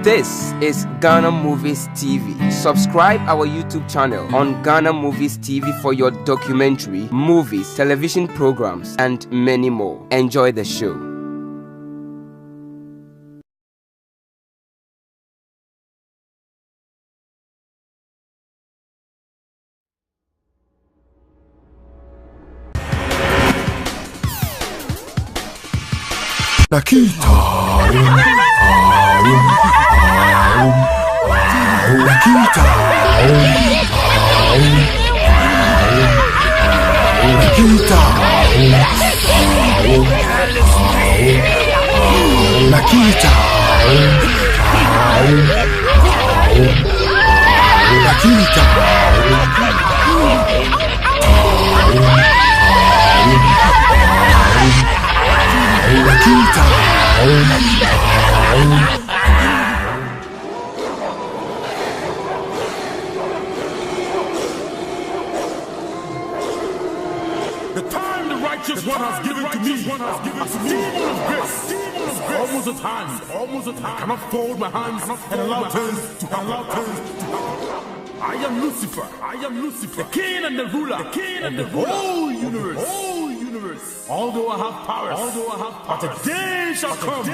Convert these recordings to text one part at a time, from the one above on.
This is Ghana Movies TV. Subscribe our YouTube channel on Ghana Movies TV for your documentary, movies, television programs, and many more. Enjoy the show. The time the righteous one has given to me, as a demon of grace, almost a time, I cannot fold my hands and allow turns to happen. I am Lucifer, the king and the ruler, of the whole universe. Although I have powers, but a day shall come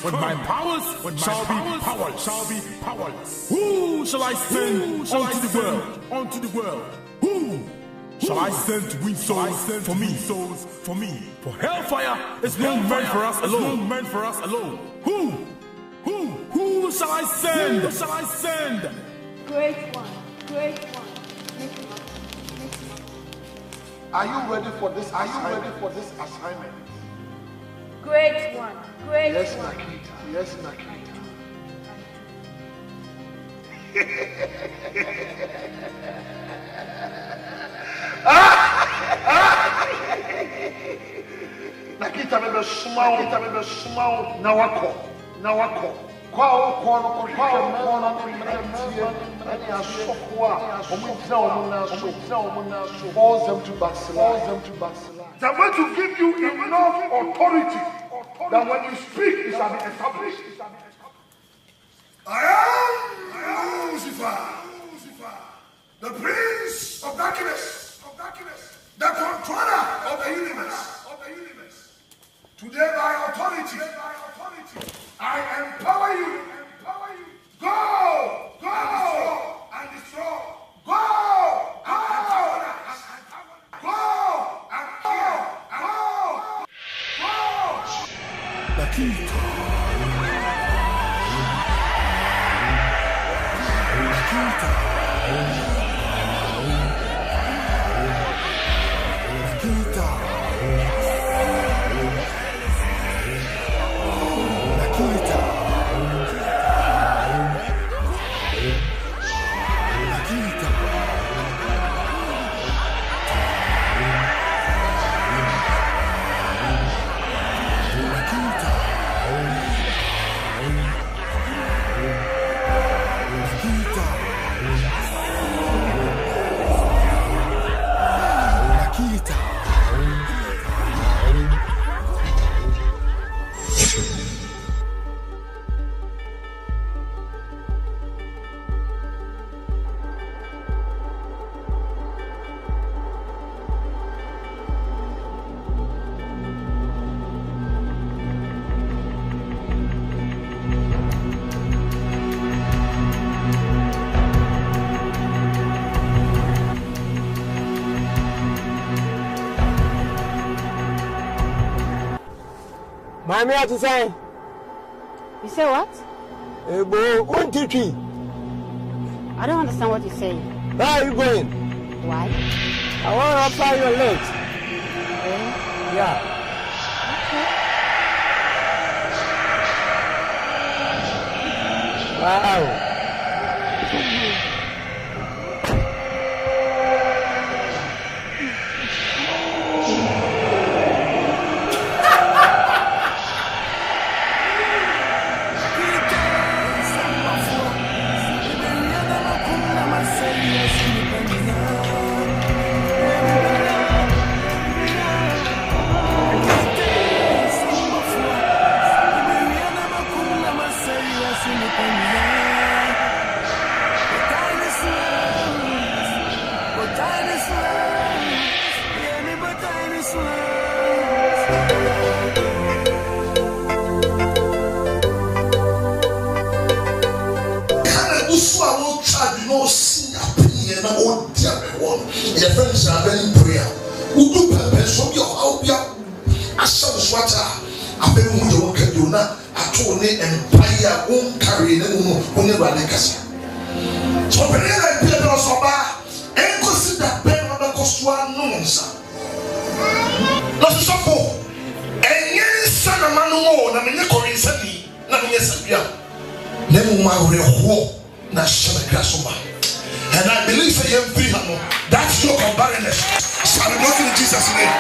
when my powers shall be powerless. Who shall I send onto the world? Who shall I send to win souls for me? For hellfire is not meant for us alone. Who shall I send? Great one. Are you ready for this? Assignment? Great one. Yes, Nakita. Nakita me small. Now I call. Force them to backslide. I'm going to give you enough authority that when you speak, it shall be established. I am Lucifer, the prince of darkness, the controller of the universe. Today by authority, I empower you. Go and destroy. Go and kill. I'm here to say. You say what? I don't understand what you're saying. Where are you going? Why? I want to apply your legs. Really? Yeah. Okay. Wow. Thank you. Ebusu a wo charge no see appear na o dia be won. Your friends are very prayer. Udu pepe so bi o bia ashaw swata. Abem mu de wo kadu na ato ne empire on carry na mu on ne rade kasa. So when I play the soba, and consider Ben of the Costua Nonsa. No support. And yes, son of Manu, Naminico in Sadi, Naminia. Nemu Mario, National Grasoma. And I believe I am free. That's your barrenness. Shall we not in Jesus' name?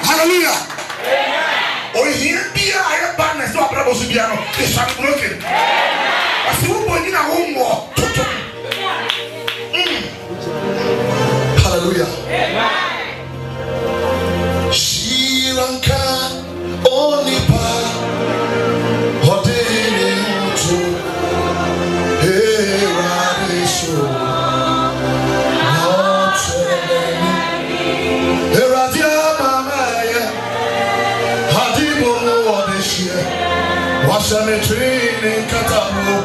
Hallelujah. Oh, here be a barrenness, no problem. It shall be broken. I see who in a home war. Hallelujah. Sri Lanka, Onipa, Hodini Mutu, Eradiso, Eradia Mamaya, Hadibo Odeshia, Wasame training Katamu,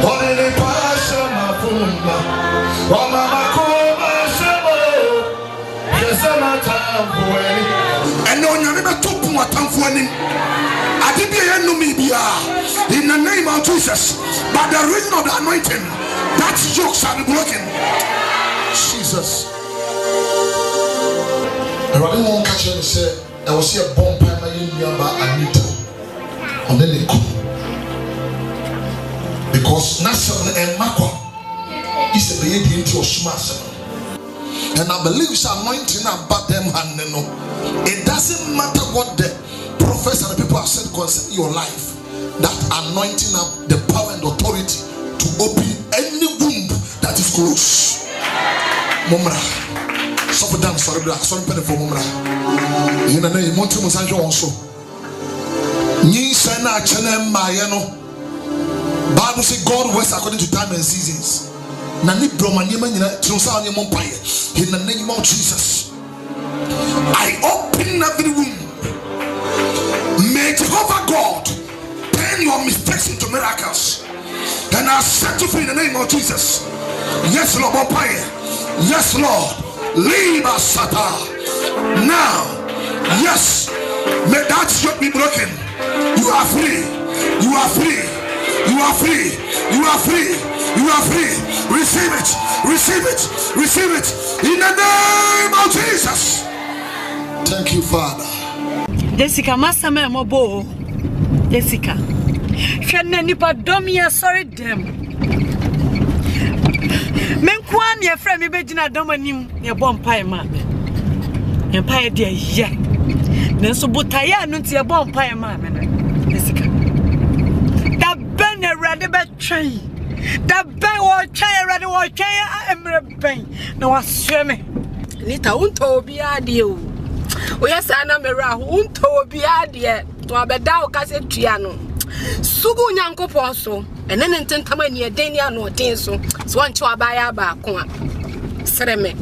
Hodini Pasha Mafuma, Wamama. And no, you never took more time for him. I did be in the name of Jesus. By the reason of the anointing, that yoke shall be broken. Jesus. I really want to catch you and say, I will see a bomb pile in Anita. And then they come. Because Nasan and Makwa is the lady into a smart. And I believe it's anointing about them and no. It doesn't matter what the prophets and the people have said concerning your life. That anointing have the power and authority to open any womb that is closed. Mumra. Stop it down, sorry, penny for Mumra. In the name of Monty also. Ni sana chene mayano. Bible says God works according to time and seasons. Nani broma nyema nyina tronsa nyema mpaye in the name of Jesus. I open every womb. May Jehovah God turn your mistakes into miracles, and I set you free in the name of Jesus. Yes, Lord, mpaye. Yes, Lord. Leave us now. Yes, may that yoke be broken. You are free. You are free. You are free. You are free. You are free. Receive it. Receive it. Receive it. In the name of Jesus. Thank you, Father. Jessica, Master me mobo. Jessica. Shenne nipa domia sorry them. Men kwan ye frɛ me begina domanim ye bompa ma. Ye pa ye de ye. Nenso botaya no nti ye bompa ma me no. Jessica. Da ben erade be train. Da ben wo train erade wo train emre ben. Na wasue me. Nita unto obi ade o. Oyesa na mera unto obi ade. To abeda o kase tua no. Sugu nyankopɔ so ene ne ntentama ne eden ya no den so wanche wabaya ba ko a sereme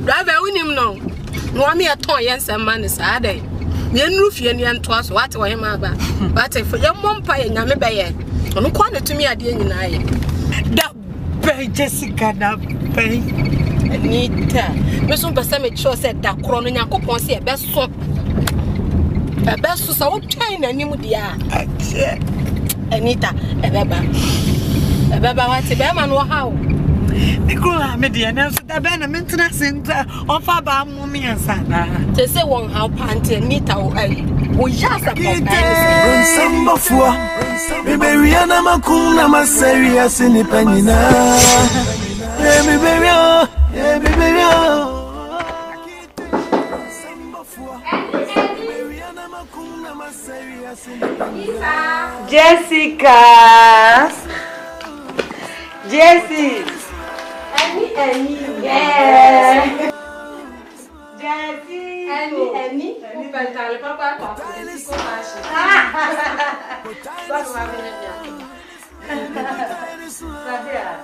driver unim no no ame eton yensem ma ne saadai me nru fie ne ento aso wate wo hema ba wate fo yemmompa ye nyame beye ono kwa ne tumi ade nyina ye da be Jessica da be Anita me so pese me cho se da kro no nyankopɔ se ebeso sa wo twɛn nanim dia Anita ebeba wati be ma no ha o Nicola me dia na so da be na mentena senta ofa ba mu me ansa na te se won ha pante Anita o ai o yasa po Nsambafua me beria na makuna maseri asini panina me beria Jessica. Jessie. Annie. Yeah. Jessie. Annie. Pantale papa papa.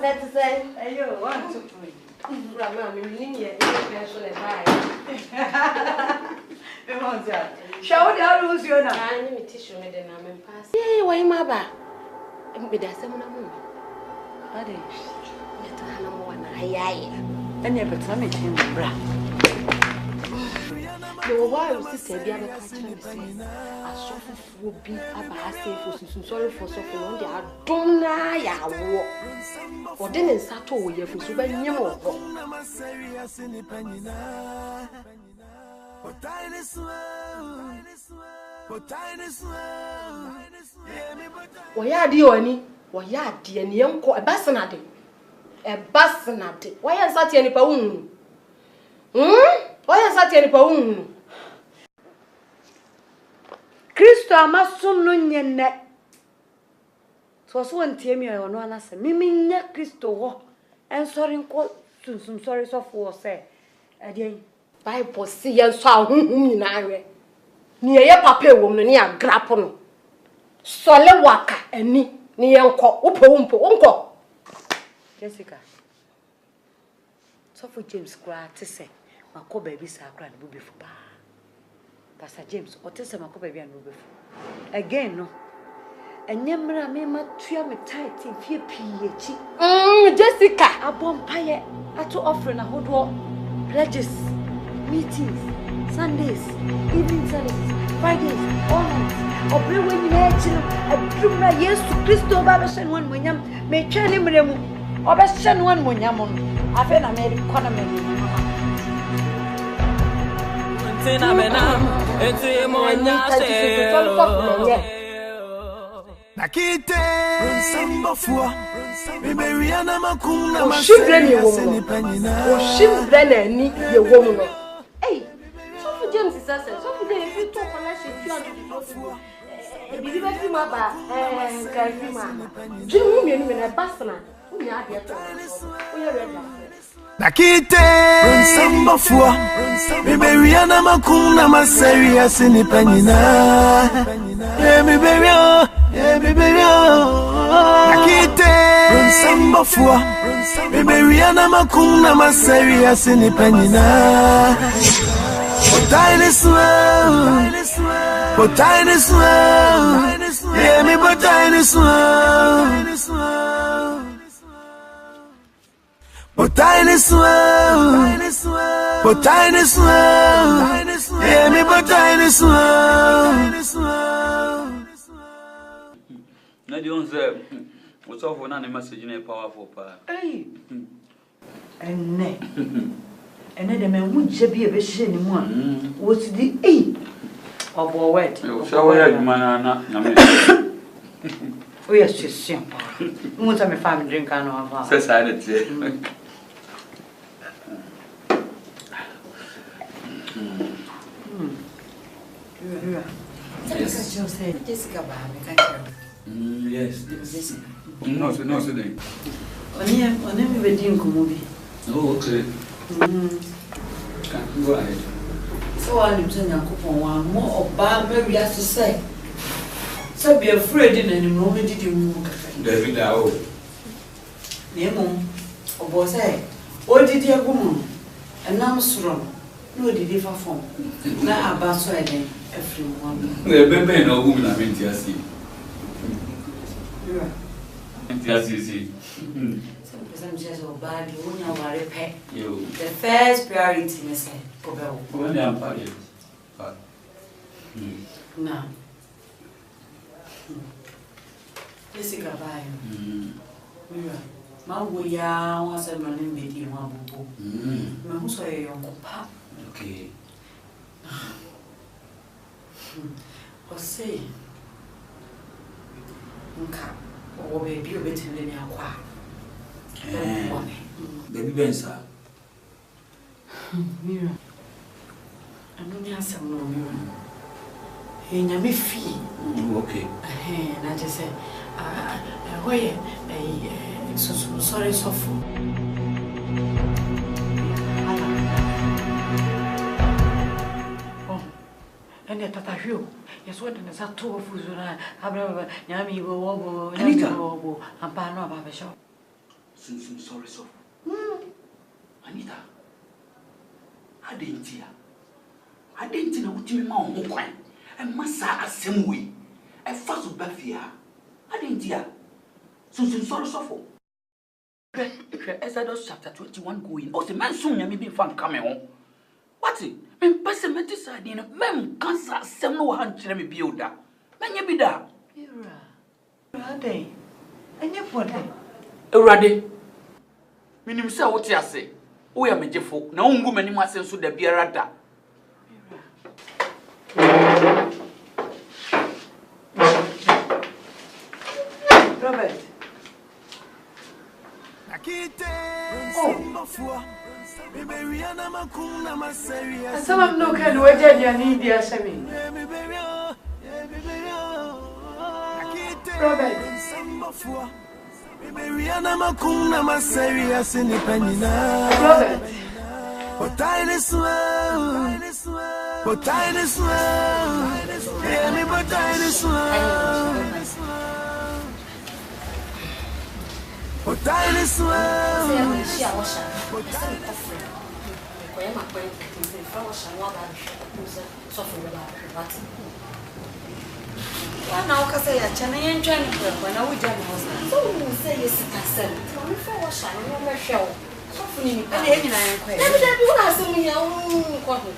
Let's say, ayo, 1, 2, 3. Rama, me niye, person e bai. Show the rules you na. I need tissue me then am pass. Eh, why maba? Em be da sem na mu. Ade. Beto hana mo wana hayaye. Ene beto me tin bra. No why you sister bia be catch me say asofufuo bi aba ha say for susu sorry for so for on dey adom na ya wo. Ode ne nsato wo ye fusu ba nyem wo. Waya ade oni, waya ade ne yenko ebasenade. Ebasenade. Waya nsate nipa wu. Waya nsate nipa wu. Kristo amasum no nyenne. So ntie mi ono anase. Mimi nya Kristo ho. Ensori nko sunsum sorry so for say. Ade Bible see yen so ahunhum nyina awe. Ni ye papa ewom no ne ya grapo no. Sole waka ani ni yenko wopewumpo wonko. Jessica. So for James kwa tese makoba bi sa akra ne bubefu ba. Pastor James otese makoba bi an bubefu. Again no. Enyemra me matua me tight fie piechi. Jessica Abompaye ato offering ahodo pledges, meetings, Sundays, evening services, Fridays, all nights. Obre when you mention a drumra Yesu Kristo ba be shen one munyam me twene mremu. Obe shen one munyam no. Afa na me kwana me. Tina mena enti monya se. Nakite Sambafua Biberiana Makuna Mashibreni woman. Mashibreni ye woman. Hey, so for James is say, so for them if you talk on that shit, you are to be able to ma ba Karima. Jim me no na basna. Umi ade to. We ready. Nakite Sambafua Biberiana Makuna Maseria Sinipanyina. Biberiana Nakite Sambafua Biberiana Makuna Maseria Sinipanyina. Botaine swell Yeah, me botaine swell Botaine swell Yeah, me botaine swell Na di onse what's off na message na powerful pa. Hey. Enne de me wuje bi e be hye ni mu a. What di obo word. So we aduma na me. O yes question. Mu ta me family drink na wa. Say silent. Jessica ba me ka Yes. No, so then. Oni me be din komo bi. Oh, okay. Go ahead. So I'm saying Yakupon one more oba me we have to say. So be afraid in any moment did you move. David Ao. Nemo obo say, "O did you go mum?" And now strong. No did you form. Na aba so again everyone. The baby no woman I mean to see. See. Some just bad, you know, worry pet. The first priority, Miss Cobell. When I'm party. Now, Jessica by my way, I was a man in the one book. Who's a young papa? Okay. Or say, or baby, a bit in the aqua. Baby Bensa. Mira. I don't have some no mirror. He never fee. Okay. And I just said, wait, so sorry, so full. Oh, and yet, I feel, yes, what is that two of who's I have Yami will and Pano Baba shop. Sorry, so. Anita. I didn't know what you mean, my and Massa same way. A fuss of Bafia. I didn't hear. So sorry, so. Exodus chapter 21 going. Oh, the man soon me be fan coming home. What it? Men person me decide in men cancer sem no han chere me bi oda. Men ye bi da. Ewurade. Enye bode. Ewurade. Minim se wo ti ase. Wo ya megefo na ungu manim ase nso da biara da. Robert. Some of no can wait at India, Sammy. Robert. Robert. But tiny swell, but tiny swell, hear me, but tiny swell. But tiny swell. Now, because I GHANAIAN trying to when I would jam house. So, say yes, I said, come for a shine, no more show. So, for me, and I inquire. Never did you ask me your own quarter.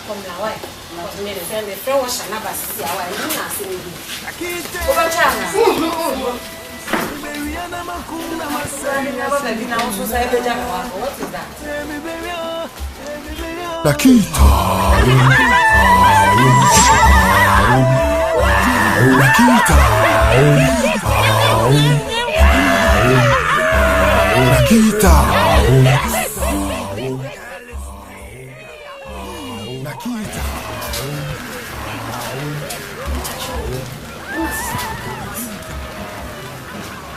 Come now, why? Not to me, the family, throw a shana, but see how I do not see me. Over China. What is that? Nakita. Nakita. Nakita. Nakita.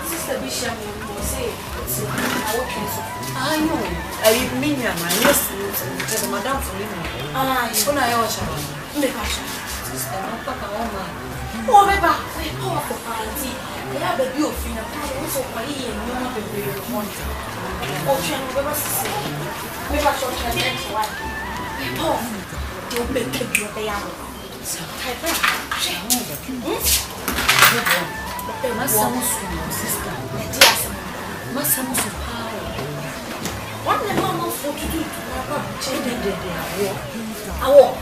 Sister Bishop will say, I know. I mean, my yes, the madam for me. Ah, you know, I was a sister, not Papa, oh, my back, we call for party. They have a view of you, also for you, and you know the way you want. Oh, Channel, we must say, we must show her next one. Oh, don't make it your day out. So, I bet, my son's sister, my son's power. What the mama for to do to my change the I walk.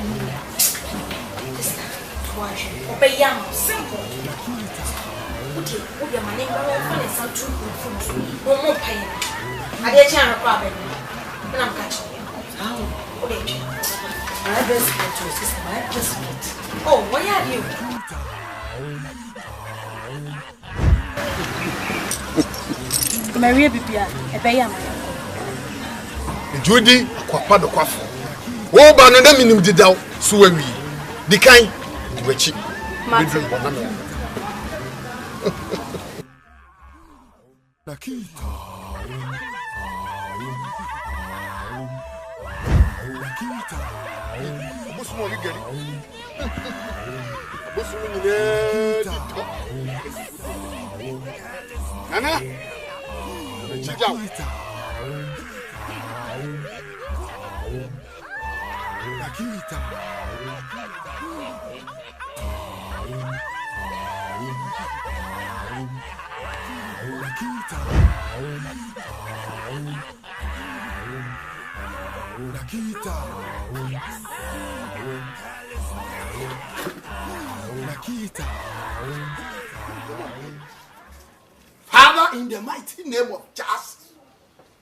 Obey young, simple. Okay, what your money for some true food. No more pain. I did channel problem. And I'm catching you. How? My best sister, my best. Oh, why are you? Maria Bibia, a bayam. Judy, Quapa the Quaffo. Oh, Banana minim did out, so we. The kind, which Nakita. Nakita. What's more you get? What's Nana? Nakita. Nakita. Nakita. Nakita. Father, in the mighty name of Jesus,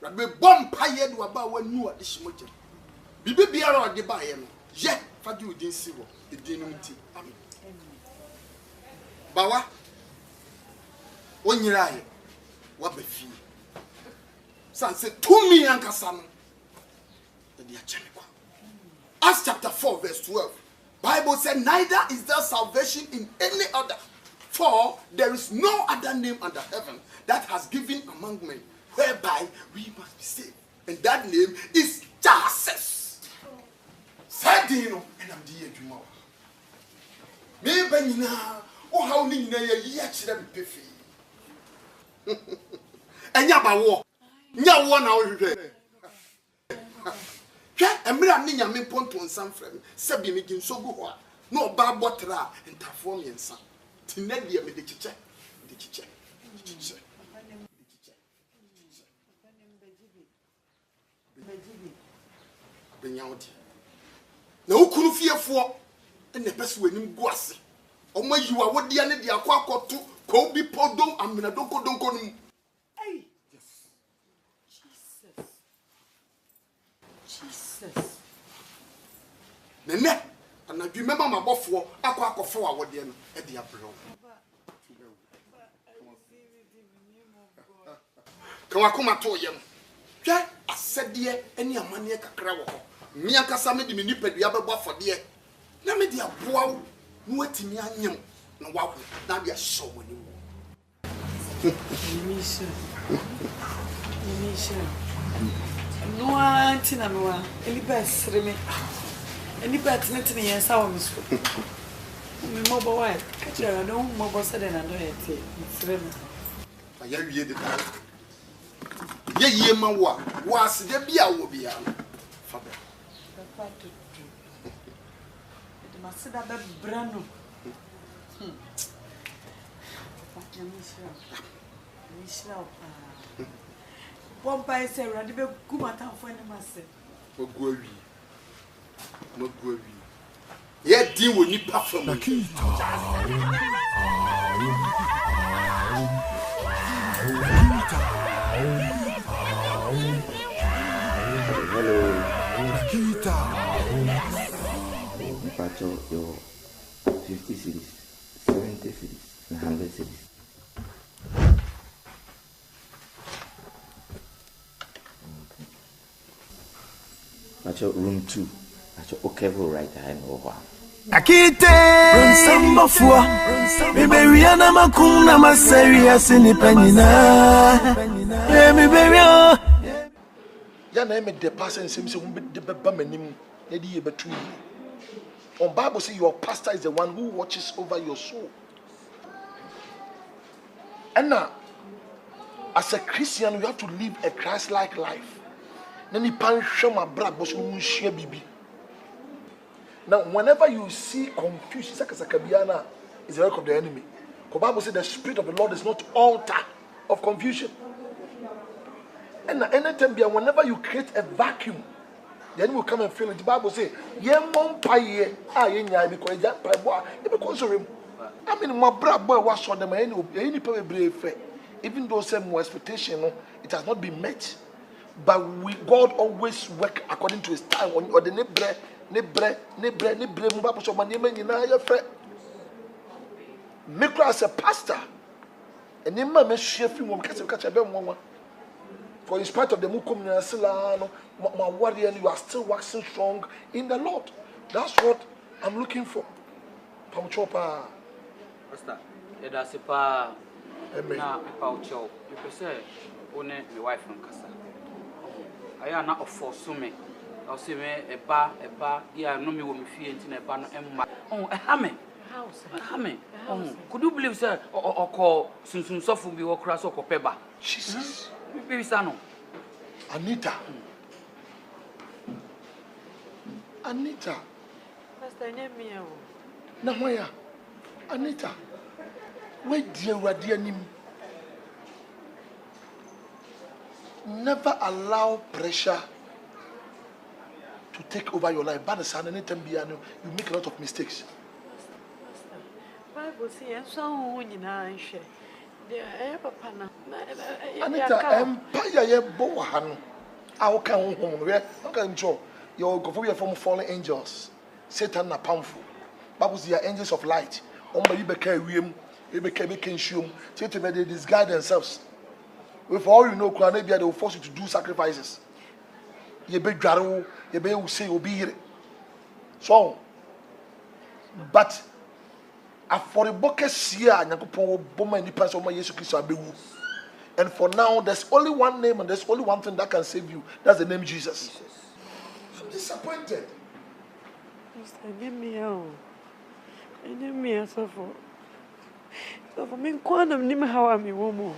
Rabbi Bompire do about when you are the Shimoja. Bibi biara ode ba ye no ye fadi odin si wo edin no nti amen bawa onyira ye wa ba fi san se to me ankasa no de achane kwa Acts chapter 4 verse 12 Bible said neither is there salvation in any other for there is no other name under heaven that has given among men whereby we must be saved and that name is Jesus. Sadino and I'm dear Juma. Me Benina, oh, how many years them piffy. And Yaba war, no one hour. And me, I'm near me point on some friend, Sabi making so good. No bad water and Taformian son. Tinedia me the chiche. Benyawdi. Na ukunu fiefo na pese wanim guase. Oma yiwa wodi ane de akwa akoto ko bi podom amena donko num. Hey. Yes. Jesus. Nene anadwi mema mabofo akwa akofo awode no e de abro. Kan akoma to yem. Hwe asede ene amane kakra wo ho. Mi akasa me de me nipadua bebo afode na me de aboa wo no watimi anyem na wawo na de show mani wo. Misha. No antina no eliba sreme. Eliba tinetine yensa wo miso. Me mobo wa ka jara no mobo sede na do yete sreme. Aya wie de ta. Ye ma wo aside bia wo bia no. Fabe. Papa to. De masida be brano. Misha. Pompa ese rade be kumata fo ne mase. Mogwawi. Ye din wo nipa fam. Hello. Nakita. Pacho, yo 50 cities, 70 cities, 100 cities. Pacho, room 2. Pacho, okay, right hand over. Akite Samba fua Biberiana makuna maseria sini penina Mi berio Ya na me de pass and sim se hum de beba manim na di yebetu. On Bible say your pastor is the one who watches over your soul. And now, as a Christian, you have to live a Christ-like life. Nani pan shama brag bosu unshia bibi. Now, whenever you see confusion, Sakasakabiana is the work of the enemy. The Bible says the Spirit of the Lord is not altar of confusion. And anytime, whenever you create a vacuum, the enemy will come and fill it. The Bible says, I mean, my brother boy was on them, even though some expectation, it has not been met. But God always work according to his time. Or the nebre me as a pastor and in my chef for in spite of the my warrior, you are still waxing strong in the Lord. That's what I'm looking for. Pastor, that's a pa na paucho. You can say one my wife from Casa. I am not for sume. I'll say a bar, yeah, no me will be fearing in a ban and oh, a hammer. Could you believe, sir, or call soon suffer be or cross or peba? Jesus. Baby Sano. Anita. Pastor, name me. Now, where? Anita. Where dear Radianim? Never allow pressure to take over your life. But the anytime you make a lot of mistakes. Bible says so Anita, empire ye bohan. How can your go from fallen angels? Satan na powerful. Bible says angels of light. You became they disguise themselves. With all you know, they will force you to do sacrifices. You be jaro, you be say obi. So, but for the buckets here, and for now, there's only one name and there's only one thing that can save you. That's the name Jesus. I'm disappointed. So for me, quantum nim how I'm a woman.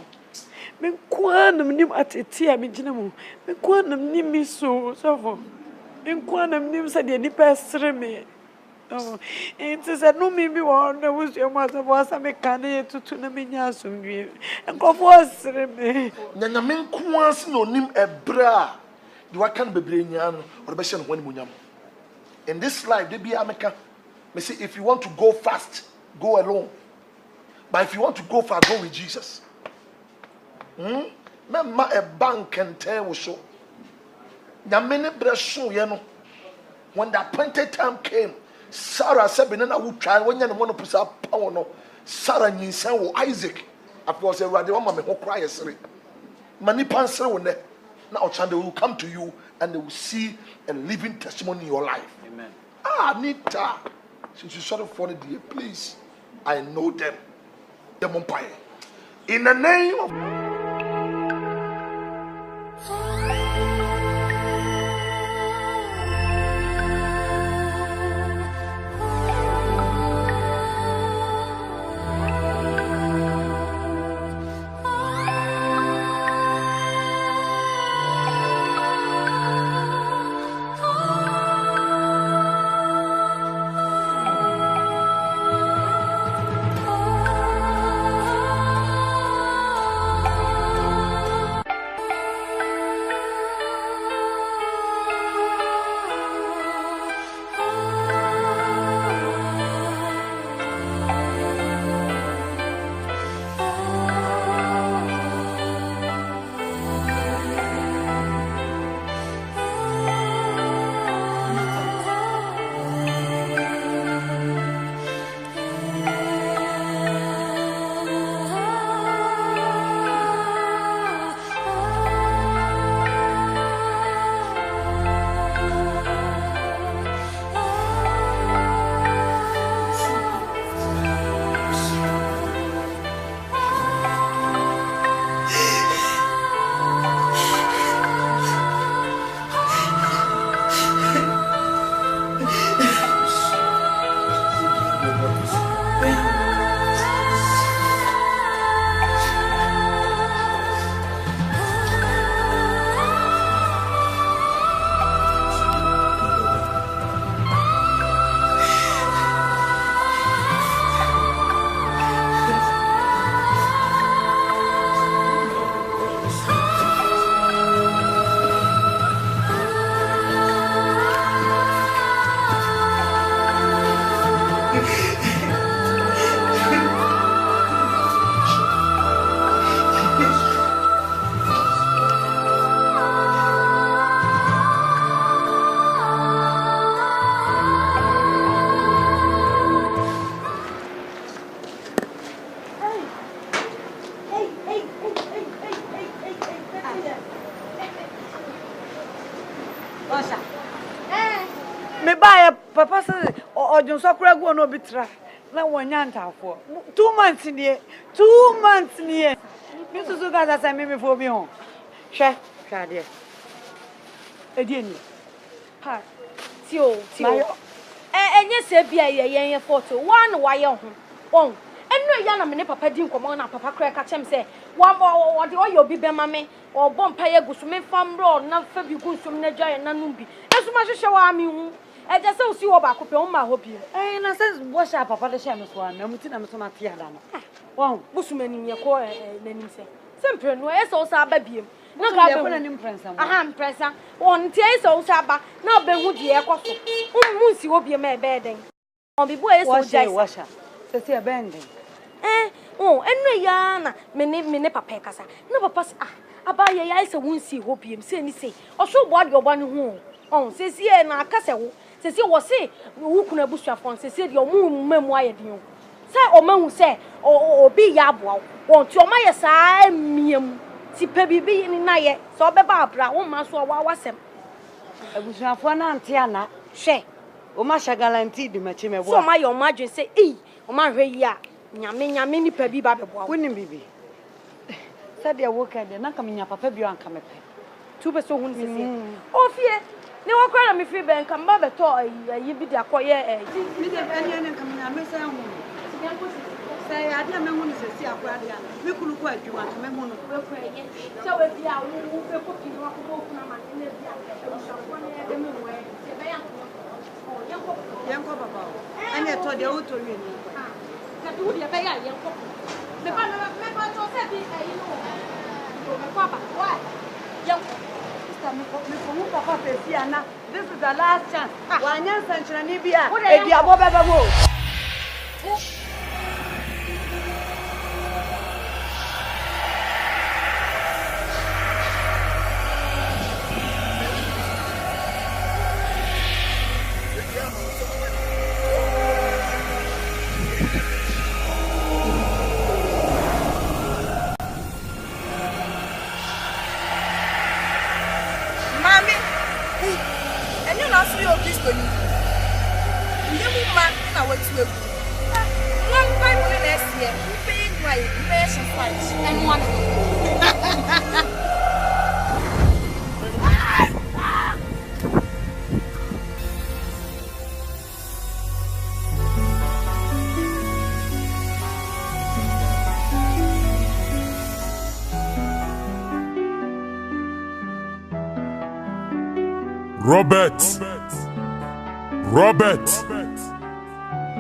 Me quantum nim at a tea, me jinamo. Me quantum nim me so for. Me quantum nim said the nipa me. Oh, it is a no maybe one that was your mother was a mechanic to the minias and go for us. Nyamin Kwas no nim ebra. Do I can be brilliant or the best when munyam. In this life, they be America. Me say if you want to go fast, go alone. But if you want to go far, go with Jesus. Mema a bank and tell so. Nyamene bresu ye no. When the appointed time came, Sarah said, "Benana would try when you want to put up power no." Sarah nyinsan wo Isaac. After say, "Rade wa me ho cry yesere." Mani pansere wo ne. Now they will come to you and they will see a living testimony in your life. Amen. Anita, since you sort of funny, dear, please. I know them. The umpire. In the name of Papa said, or John Soccer go no bitra. Let 1 year for 2 months in here. 2 months in here. Mrs. Sugar, I made me for me home. Share, dear. Again. Ha. Tio. And yes, be a photo. 1 wire home. And no yana me papa din come on papa crack catch him say, one more or the oil be mammy or bompire go to me farm road, not for you go to Naja and Nanumbi. As much as show me. I just saw you about on my hope here. And I says, wash up papa the shamus one, no mutina so much yadana. Wow, Busman in your core, then he said, Sempre, no, it's also a baby. No, I have an impress. I'm present. 1 taste or saba, now be would ye coffee. Moosey will be a mere bedding. On the boy, washer. Says a bending. Oh, and no yana, me papa casa. No papa, I buy a ice a won't see hope him, say, or so what your one home. Oh, says here and I castle. Says you was say, who could bush your phone, says your moon memoir. Say, or man who say, or be yabwa, won't your Maya say, meum, see Pebby be in night, so Barbara, 1 month or was him. I was not for Nantiana, she, O Masha Galanti, the Machime, so my your margin say, O my ya, Yamini Pebby Babba, wouldn't be. Said your work at the Nakamina Papa Bian come. 2 persons, oh, fear. No cry me free bank and mother toy, you be the acquire. Say, I didn't know when to see a brother. We could look at you want to remember. So if you are cooking, walk over and Yanko Papa. And I told you to read. That would be a bear. The banner to say, Papa, why? This is the last chance. One year century, Nibia. What are you?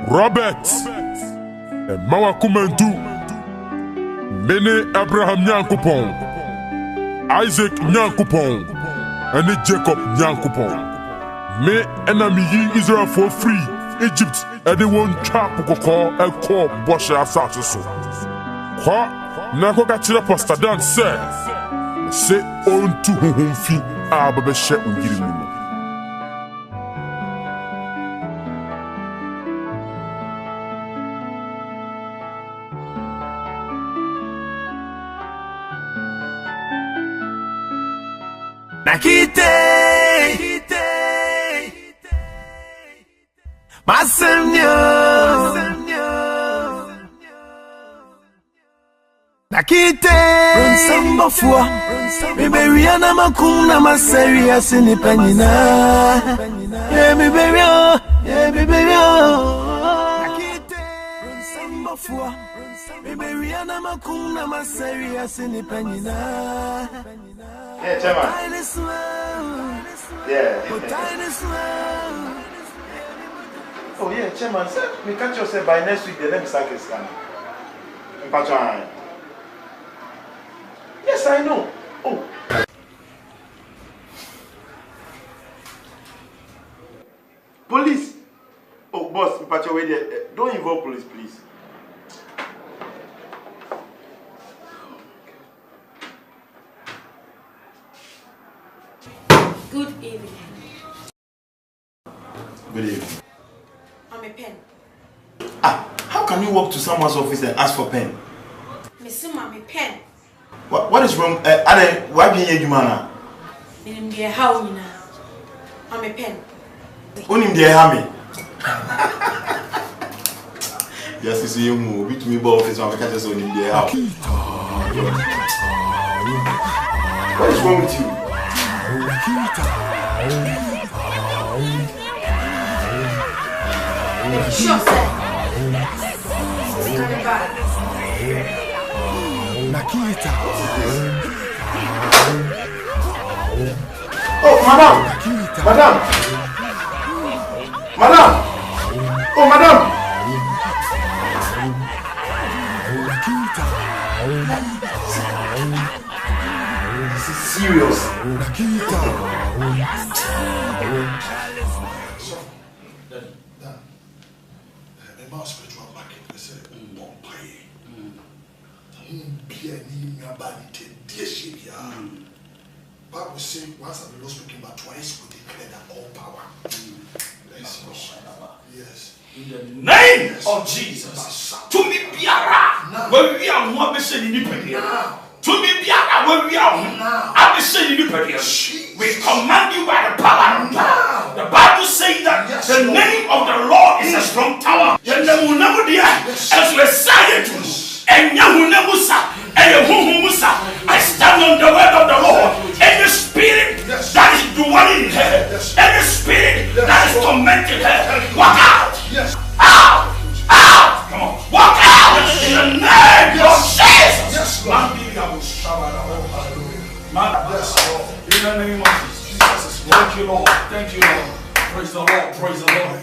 Robert Mawa Kumantu Mene Abraham Nyankupon Isaac Nyankupon and Jacob Nyankupon Me enemy Israel for free Egypt and they won't trap Koko and call Bosha Sasso Kwa Nakoka Chila Pastor Dan say on to whom feet Ababeshe Ungirimu Nakite Masemnyo Nakite Samba fua Miberiana makuna maseri asini penina Mi berio Nakite Samba fua Miberiana makuna maseri asini penina. Yeah, Chairman. Yeah. Oh, yeah, Chairman. Sir, we catch yourself by next week. The name start is coming. Yes, I know. Oh. Police. Oh, boss, don't involve police, please. Good evening. Good evening. I'm a pen. How can you walk to someone's office and ask for pen? Miss I'm a pen. What is wrong? Why be you man? In the how you now. I'm a pen. Only the hammy. Yes, you see you move. With me, office, I'm catch us on in the house. What is wrong with you? Sure, sir. Coming back. Nakita. Oh, madam. Madam. Madam. Oh, madam. This is serious. Nakita. Spiritual market, they say, Bompaye. Bible says, once the Lord speaking, but twice we declare that all power. Yes. In the name of Jesus. To me, Biara, where we are, what we say in the to me, Biara, where we are, I will say in the we command you by the power of God. The Bible says that the name of the Lord is a strong tower. And the Munamudia, as we say it, and Yamunamusa, and Yahumusa, I stand on the word of the Lord. And the spirit that is dwelling in her, and the spirit that is tormenting her, walk out! Out! Out! Come on, walk out! In the name of Jesus! In the name of Jesus. Thank you, Lord. Thank you, Lord. Praise the Lord. Praise the Lord.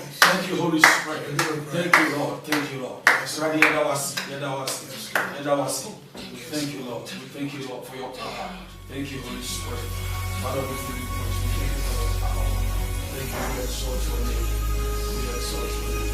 Lord. Thank you, Lord. We thank you, Lord, for your power. Thank you, Holy Spirit. Father, we give you praise. We thank you for your power. Thank you, we exalt your name. We exalt your name.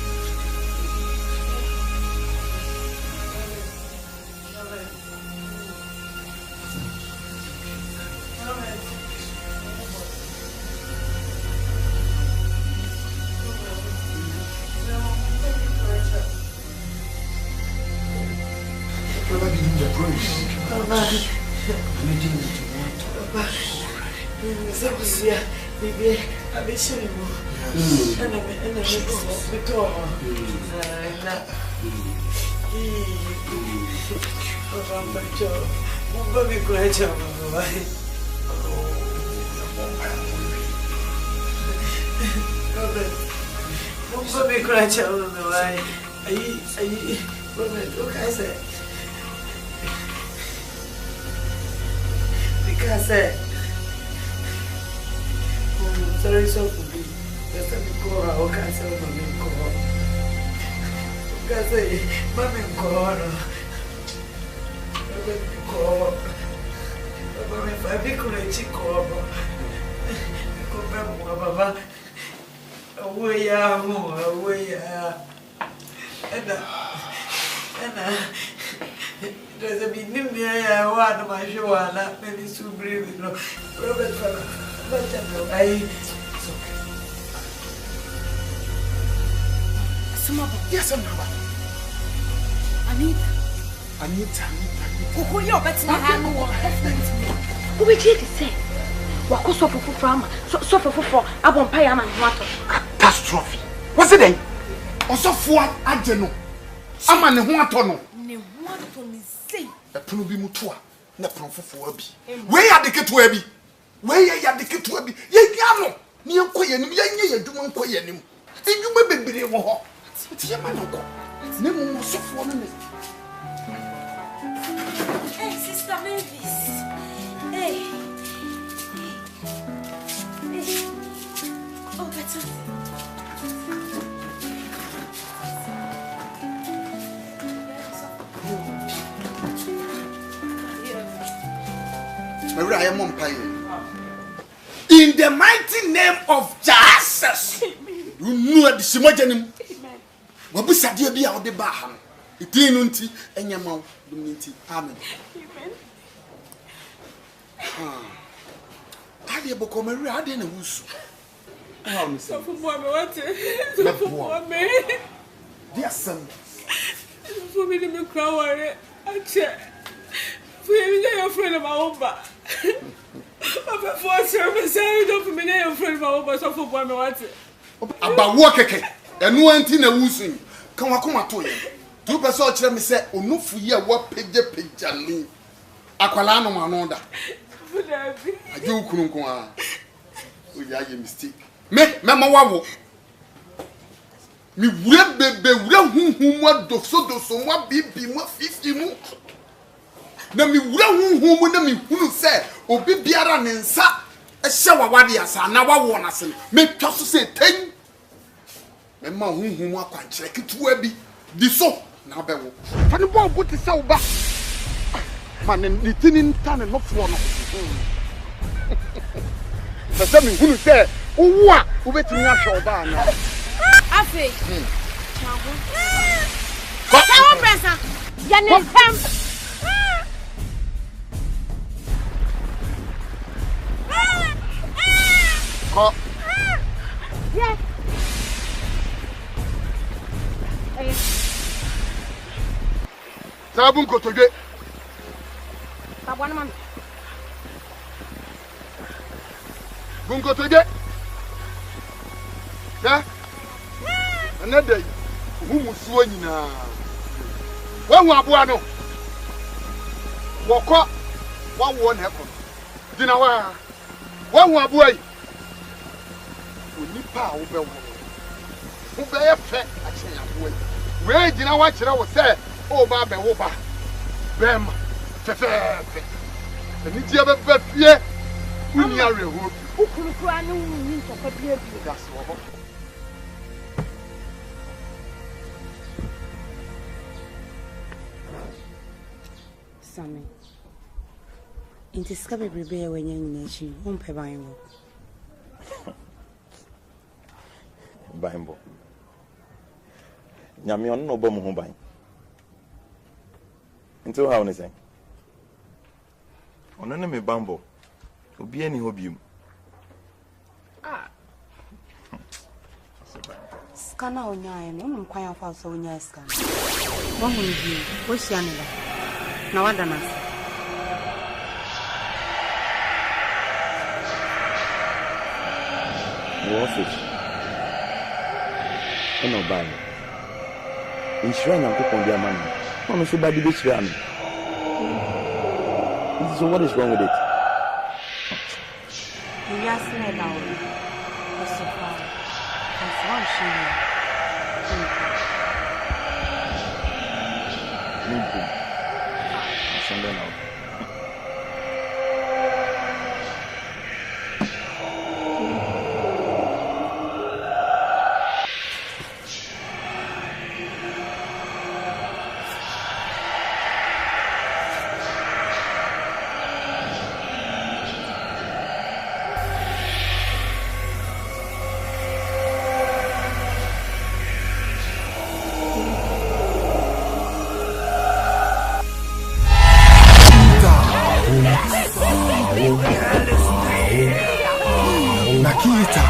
Sorry, so for me. Just let me call her. Okay, I say, Mommy, call. Okay, I say, Mommy, call. Mommy, call. Mommy, if I be crazy, call. Come back, Baba. Away, away, and there's a big new near one of my show, and not many to breathe. No, Robert, but yes, I'm not. Anita. Who you're better than who we take it say? What was so for farmer? So for I won't pay a man water. Catastrophe. What's it then? Also, for I don't know. I'm an Huatono. Ne want to me say. A Prubi Mutua, the prophet for Abby. Where are the kit to Abby? Where are the kit to Abby? Ye Yano, near Quayan, ye do one Quayanim. And you may be able to walk. It's your man. Never so for me. Hey, Sister Mavis. Hey. Oh, better. In the mighty name of Jesus, you know the Simojanim. What was that dear be out the Baham? It didn't and your mouth, amen. I have become a rad in a woos. So for what? Dear son, for me to cry, I check. Your friend of my own back. Before service, I don't for me, your friend of my own back. So for one, what? About working and no one in a woosing. Come on, to you. 2 persons tell me, say, oh, no, for you, what page and me. Aqualano, Manonda. I do couldn't go on. We are a mistake. Make Mamma Wabo. Me will be whom what do so what be more 50 more. Na mi wura honhom na mi hunu se obi biara ne nsa ehye wawade asa na wawo na se me twa so se ten me ma honhom akwankyere ketua bi di so na bewo fa ne bo buti se wo ba ma ne tini nta ne no fo no na se mi hunu se wo a wo betimi ahwe oba na afi ko ta presa ya ne tam Ko. Yeah. Sabun ko toje. Sabun man. Bun ko toje. Ya. Another. Mu musuo nyina. Wanwu aboa no. Wokọ. Wawo na ekọ. Dina wa. Wanwu aboa yi. Nipa wo be wo be fe a kyen aboa we gina wa kire wo se o ba be wo ba bem fe ni dia be fie uni are ho ukuru kura ne uni nto pa bia bi gas wo ho Sammy. In this cabin, prepare when young nation, won't pay by Bimbo. Yamion no bomb home by. Until how anything. On enemy bambo. Will be any hobby. Scanner on your own, I'm quite far so in your scan. One will be, what's your name? Now, what done? 1vesves. And no buy. Insurance and coupon their money. I'm sure by the beach. So what is wrong with it? Yes, no, what's so far? That's one Sunday now. Nakita.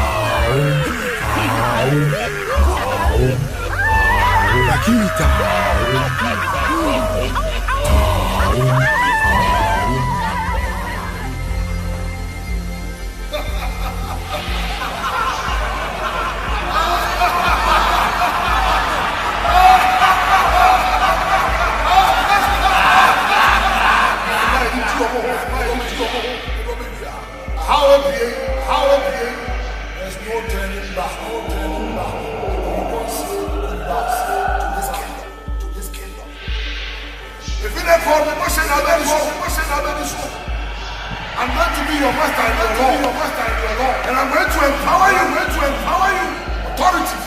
There's no turning back. We don't say goodbye to this kingdom. If you don't call me, I'm going to be your master and your Lord. And I'm going to empower you. Authority.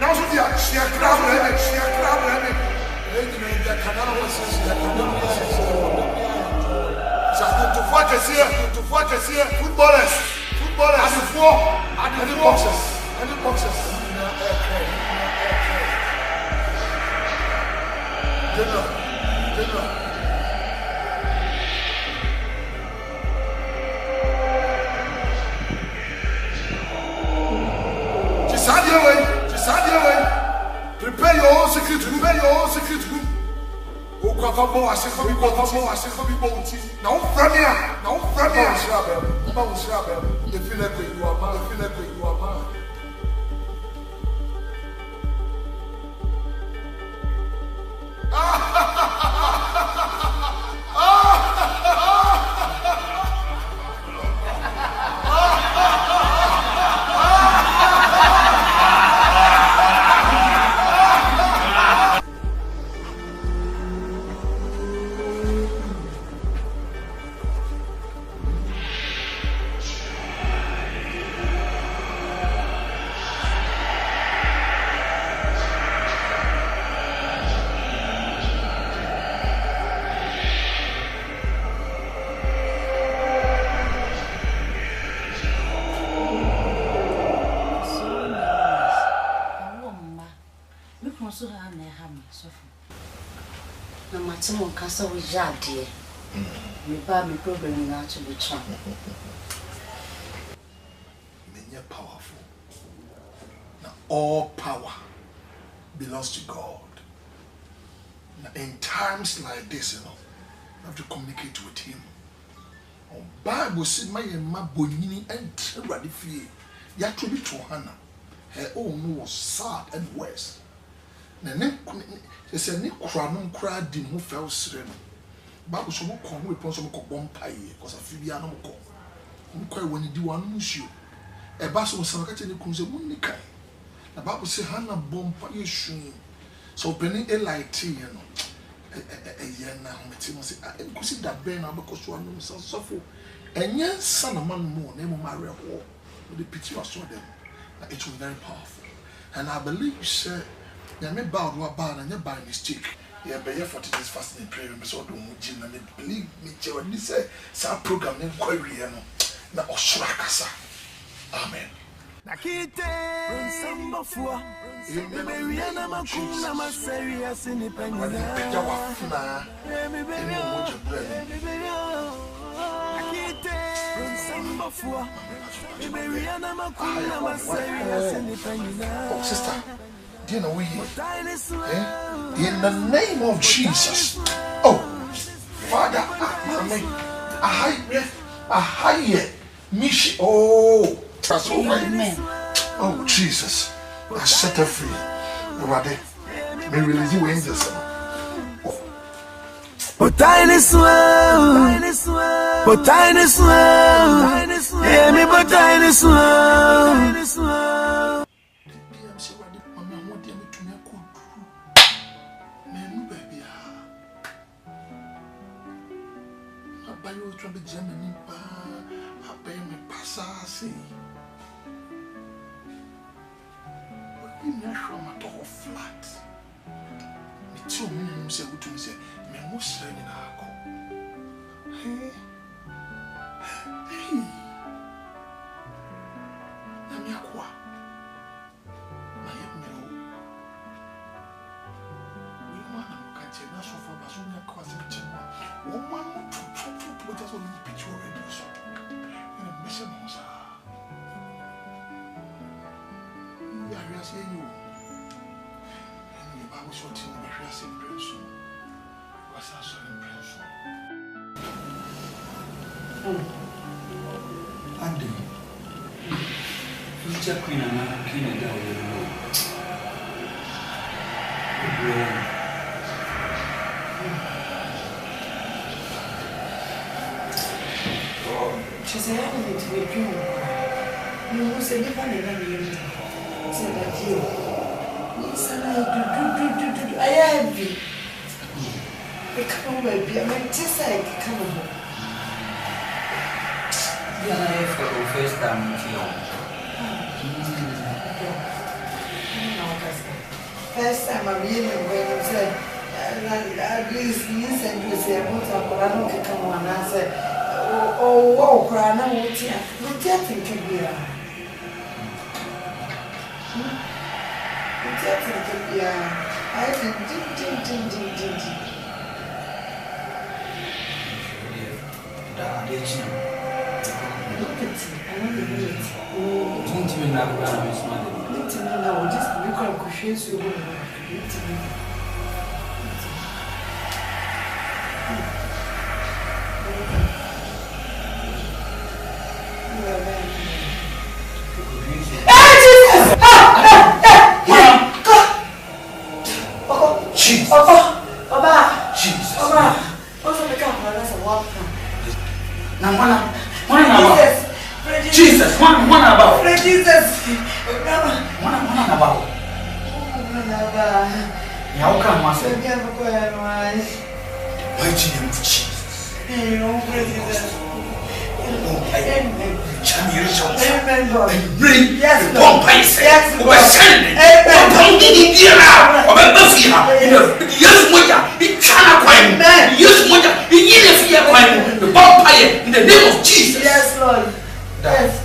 Now, so they are crab. Footballers, and the boxers. General. Chisadia, prepare your own secret room. Now, you are mine. Someone can say we are dear. Me programming out to be true. Men are powerful. Now all power belongs to God. Now in times like this, you have to communicate with Him. Bible says, "My bonini and ready fear." You have to be to Hannah. Her own was sad and worse. They said, "Nick Cranum cried the move fell serene." Bible so much come with some bompire because I feel the animal call. When you do one issue, a bass was some catching the cruiser, Monica. The Bible says, Hannah bompire shoe. So penny a light tea, you know. A year now, I could see that Ben because you are no so suffer. And yes, son of man more, name of Maria War, with the picture I saw them. It was very powerful. And I believe, sir. You may bow to a bar and you by mistake. Yeah, but yeah, 40 days fasting and prayer, and so don't believe me, Joe, and say, some program in Koreano, now Oshurakasa. Amen. Nakite samba fua Beberiana makuna maseria sini penina Peja wafuna Nakite samba fua Beberiana makuna maseria sini penina. Oh sister, do you know we in the name of Jesus. Oh Father, I hide Mishi. Oh, that's all right. Amen. Oh Jesus, I set her free. Everybody, may release you angels. But tiny swell, yeah, me but tiny swell. Flat. Me too, me say what to say. Me most in our Hey, I'm yakwa. My me. We want to catch a national for Basonia Quasi. One to put us on the picture already. So, and a mission was you. I was watching the press in person. Was also in person. Andy, future queen and king and down the road. She said, I wanted to be a dream. You said, if I never knew you, said that you. I have you. Come baby, I mean, just like come on. Yeah, for the first time, first time I'm here when you said, at least listen to say, I don't come on. I said, oh, cry now, what you think here? Yeah, I think ding. Look at it. I want to do it. Oh, don't you know what I'm smiling? Let me know. Just look at Kushes. You Jesus, one about. Jesus. One about. How come I said? Mighty name of Jesus. In the name of Jesus. Yes, Lord. Yes.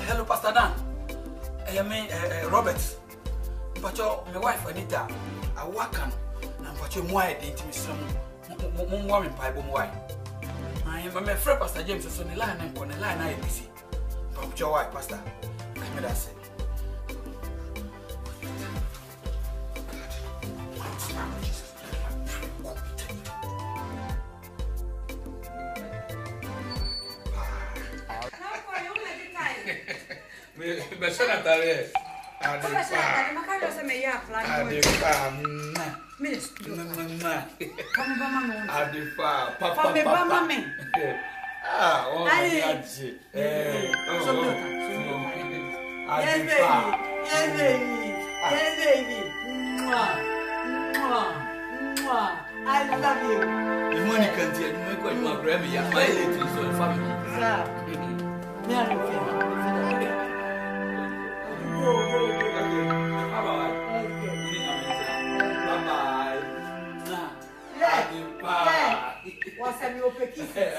Hello, Pastor Dan. I mean, Robert. But my wife, Anita, I work on. But you're more identity. Mum woman, pipe, why? I am my friend, Pastor James, is on the line and on the line. I am busy. But your wife, Pastor. I made us say. I love you. The money can tell you, my Grammy, my little family. What's up, your picky? Say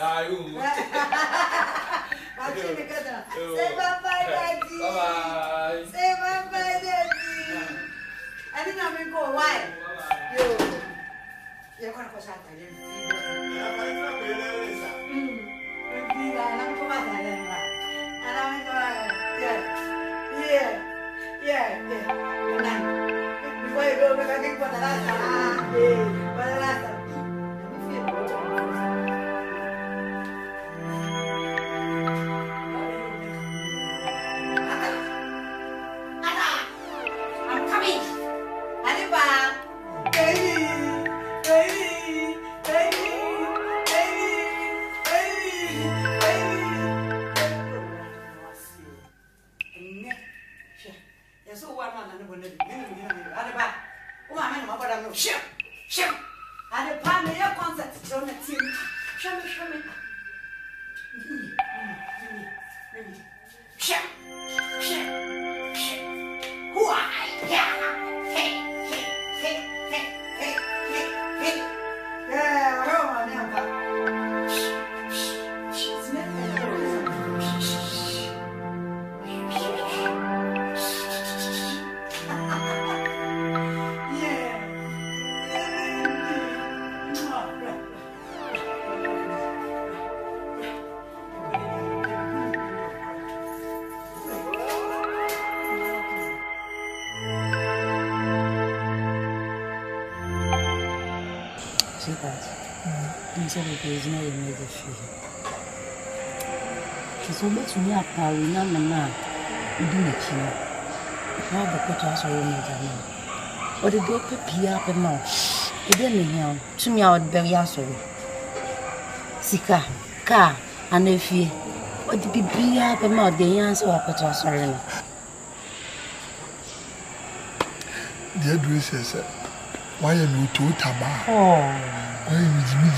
bye-bye, Daddy. Bye-bye. Say bye-bye, Daddy. I didn't know me go. Why? You're going to go out there. Yeah. Before you go, we're going to get for the last time. For the last time. I'm coming. Adiba. Baby. There's no immediate feeling. She's always to me a power, Namana, doing it. How the pictures are in it. Or the day pee up and more. It didn't know to me out very sorry. Sika, car, and if you what the pee up and more, the answer of pictures are in it. Dear Grace said, why am you too tama? Oh, why is me?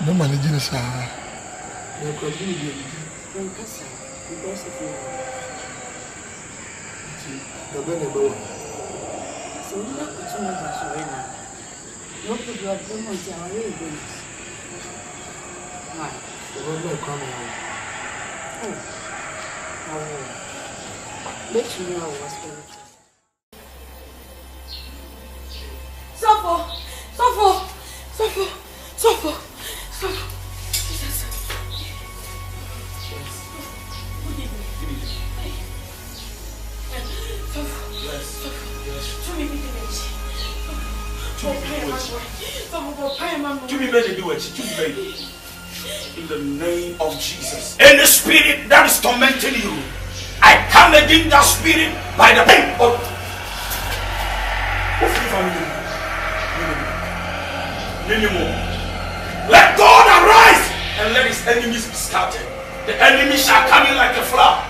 No managing us. no continue because of you. So we not too much as surrender. No people are doing what they are really doing. Why? The world will come out. Oh, let you know what's going on. Suffer. Jesus. In the name of Jesus. Any spirit that is tormenting you, I come against that spirit by the name of let God arise and let his enemies be scattered. The enemy shall come in like a flood,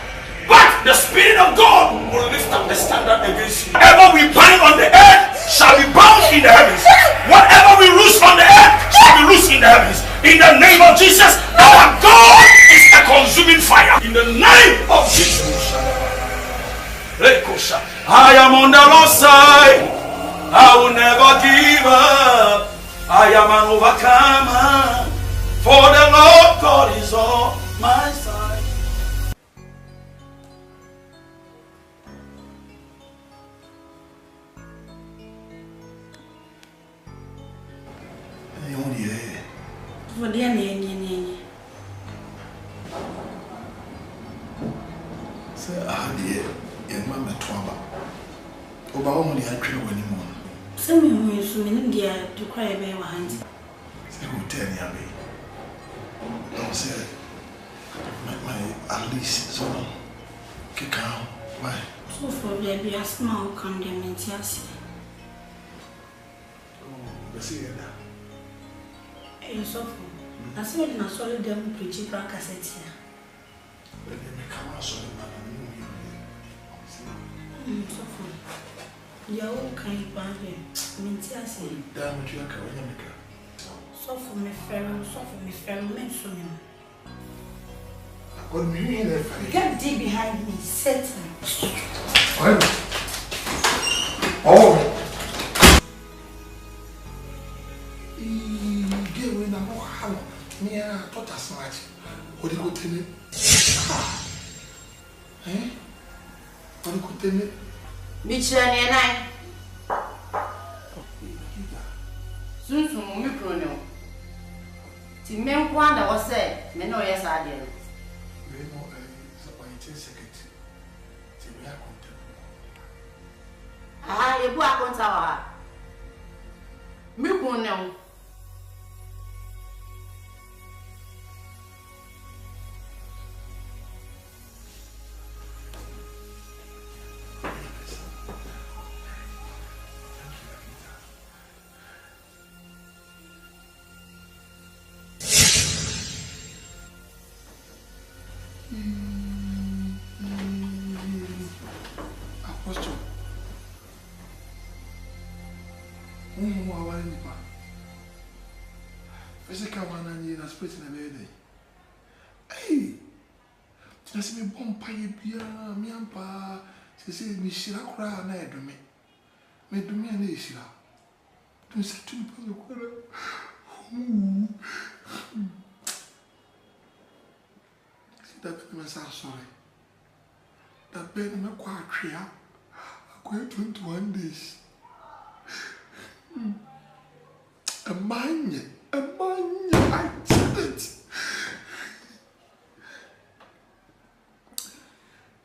but the Spirit of God will lift up the standard against you. Whatever we bind on the earth shall be bound in the heavens. Whatever we loose on the earth shall be loose in the heavens. In the name of Jesus, our God is a consuming fire. In the name of Jesus, I am on the Lord's side. I will never give up. I am an overcomer, for the Lord God is on my side. To cry away my hands. My at least so Kika, why? So for baby, a small condemnation. Oh, the see that. Eh, so for. I saw it in a solid them preaching for a cassette here. When they make a solid man, so for. You are all kind of bad. Mintias. Damn, you are going to so for me, fellow, men, so you. What do you mean? Get deep behind me, Satan. Oh, get away now. How? Me, I thought as much. What do you go tell me? Eh? What do you go tell me? Mitchell and I. Soon, me pronoun. Timmen Kwanda was said, men know yes, I did. We know a second. Timmy, Ah, you go up on tower. Me pronoun. Apostle. Physical one and you are split in a lady. Hey, just me bomb pie beer, me and pa. She said, me shira cry and I do me. Me do me an issue. Don't say to me, see that baby, I'm sorry. That baby, I'm quite clear. I'm going 21 days. A man, I did it.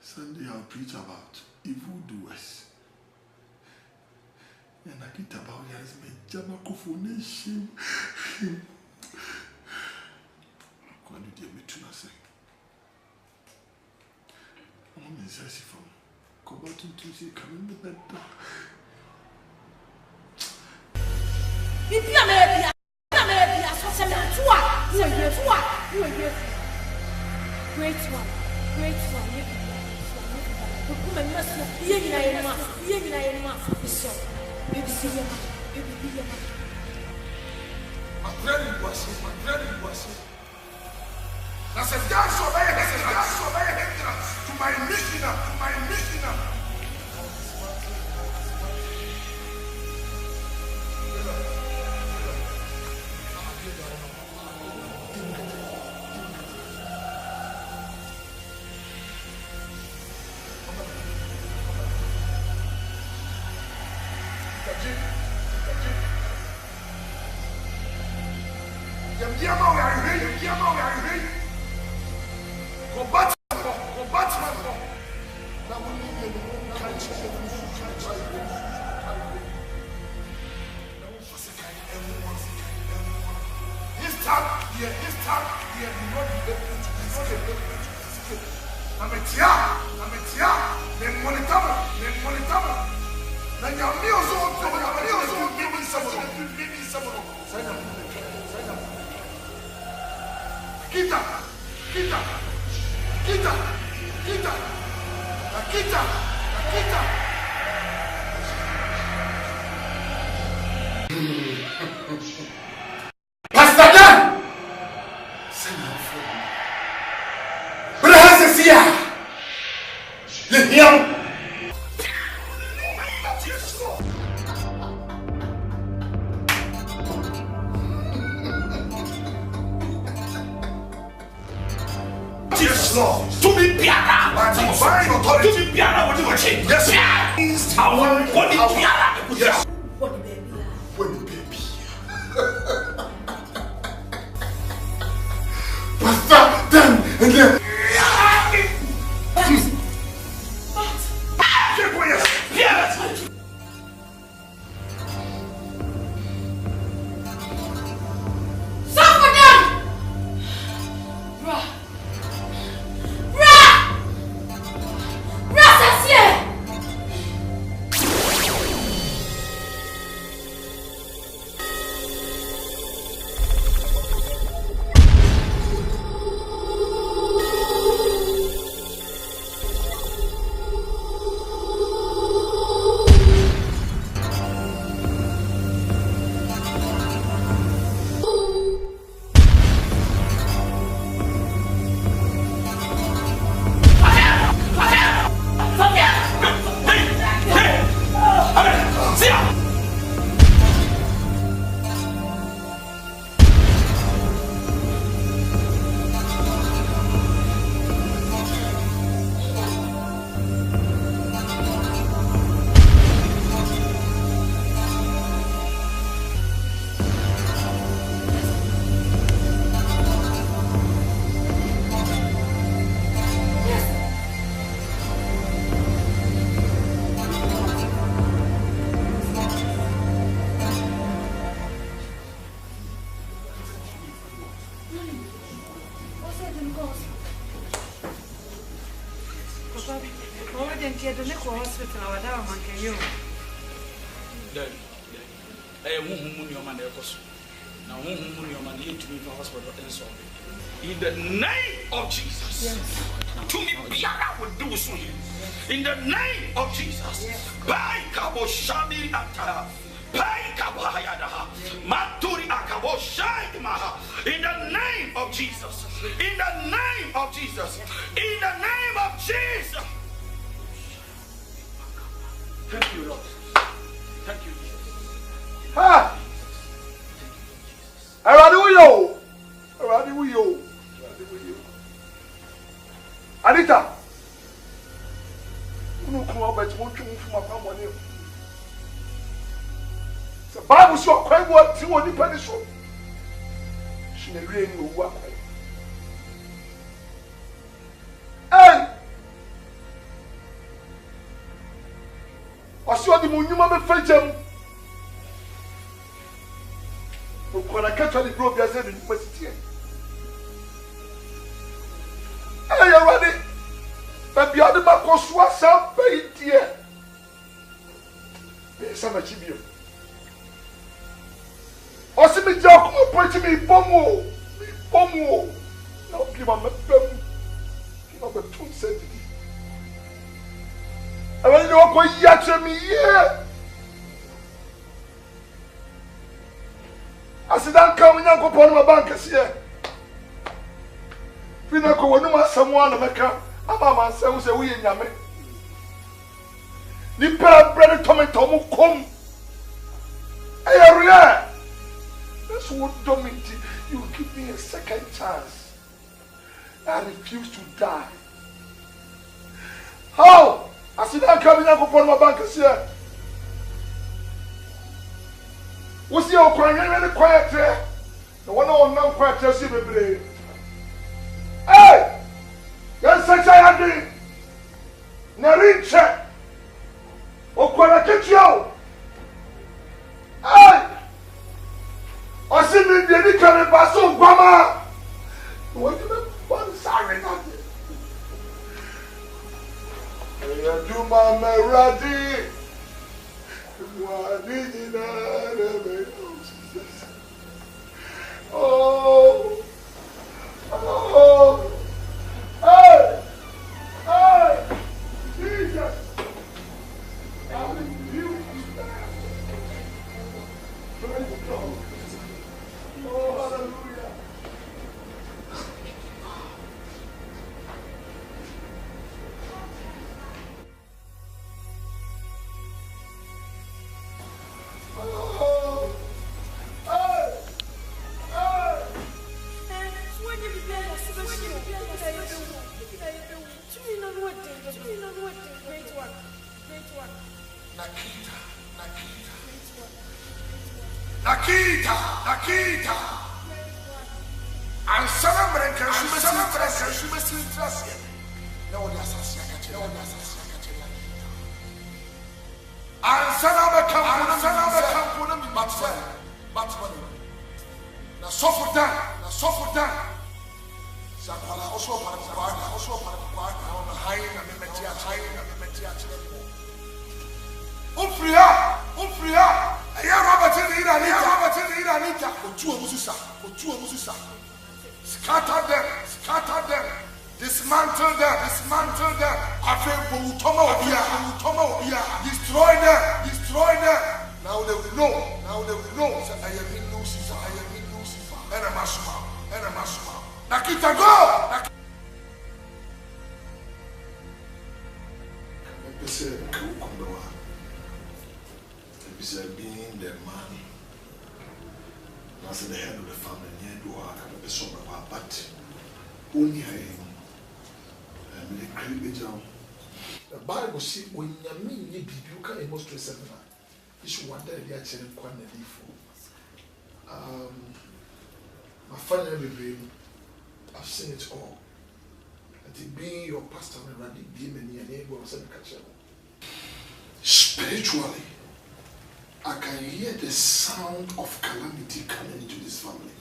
Sunday I'll preach about evildoers. And I get about yes, my jamacophonation. Quand tu dis, mais tu n'as pas. On est assis from. Comment tu sais quand même de bête. Et puis, la mère, so c'est même toi. Great one. Pourquoi même ça? Bien il a une masse. Baby, see your man. My friend was. That's a dance over to my mission. dear the next hospital, our down, can you? I won't your man, now whom your man lead to me for hospital and so. In the name of Jesus. Yes. To me, Biara will do so. In the name of Jesus. By Kabo Shani Ata. By Kabahayada. Maturi Akabo Shaima. In the name of Jesus. In the name of Jesus. In the name of Jesus. Thank you, Lord. Thank you, Jesus. Ha! Aradiwo. Aradiwo. Anita. Unu kuma bet mo twu fuma pa mo ne. Se Bible so kwai wo ti wo ni pani so. She na wie ni owu akwai. Hey! Osi odi mo nyuma be fejam. Ukwana katwa ni bro bia se ni pasiti. Hey, you ready? But the other man goes to us up, dear. There's some achievement. Or see me joke, approaching me, Bomo. Now give him a pen. Give him a 2 cents. I want to know what you are me here. I said, I'm coming and go upon my bankers here. Fina ko wonu ma someone meka ama man say we say we nyame ni pa bread tomato mo kom area that's what dominate you give me a second chance. I refuse to die. How I said I'm coming and go upon my bank here. We see o kwan really quiet here. The one on now quiet here see bebre. Hey! Yes, I agree. Narinche. Okwara ketio. Hey! Osimi de ni kare baso gbama. What do you want sorry not? Ya duma meradi. Wadi dinare. Oh. Oh, hey, hey, Jesus! I refuse to stand. Praise God. Oh, hallelujah. Oh, hey, hey. Nakita. Ansana mrenka shumesi intrasia. Na wodi asasi akache. Ansana bekampo na mi batwa. Na sofudan. Sakwala also para kwa na haina memetia chile. Umfria. Ya Robert ni Anita. Otuo mususa. Scatter them. Dismantle them. Afenbo utoma obia. Destroy them. Now they will know. Say I am in Lucifer. Enamasuma. Nakita go. Being the man, as the head of the family, but only the Bible says when you mean you can demonstrate something. You should wonder if you are changing quantity for. My family, I've seen it all. And being your pastor, spiritually, I can hear the sound of calamity coming into this family.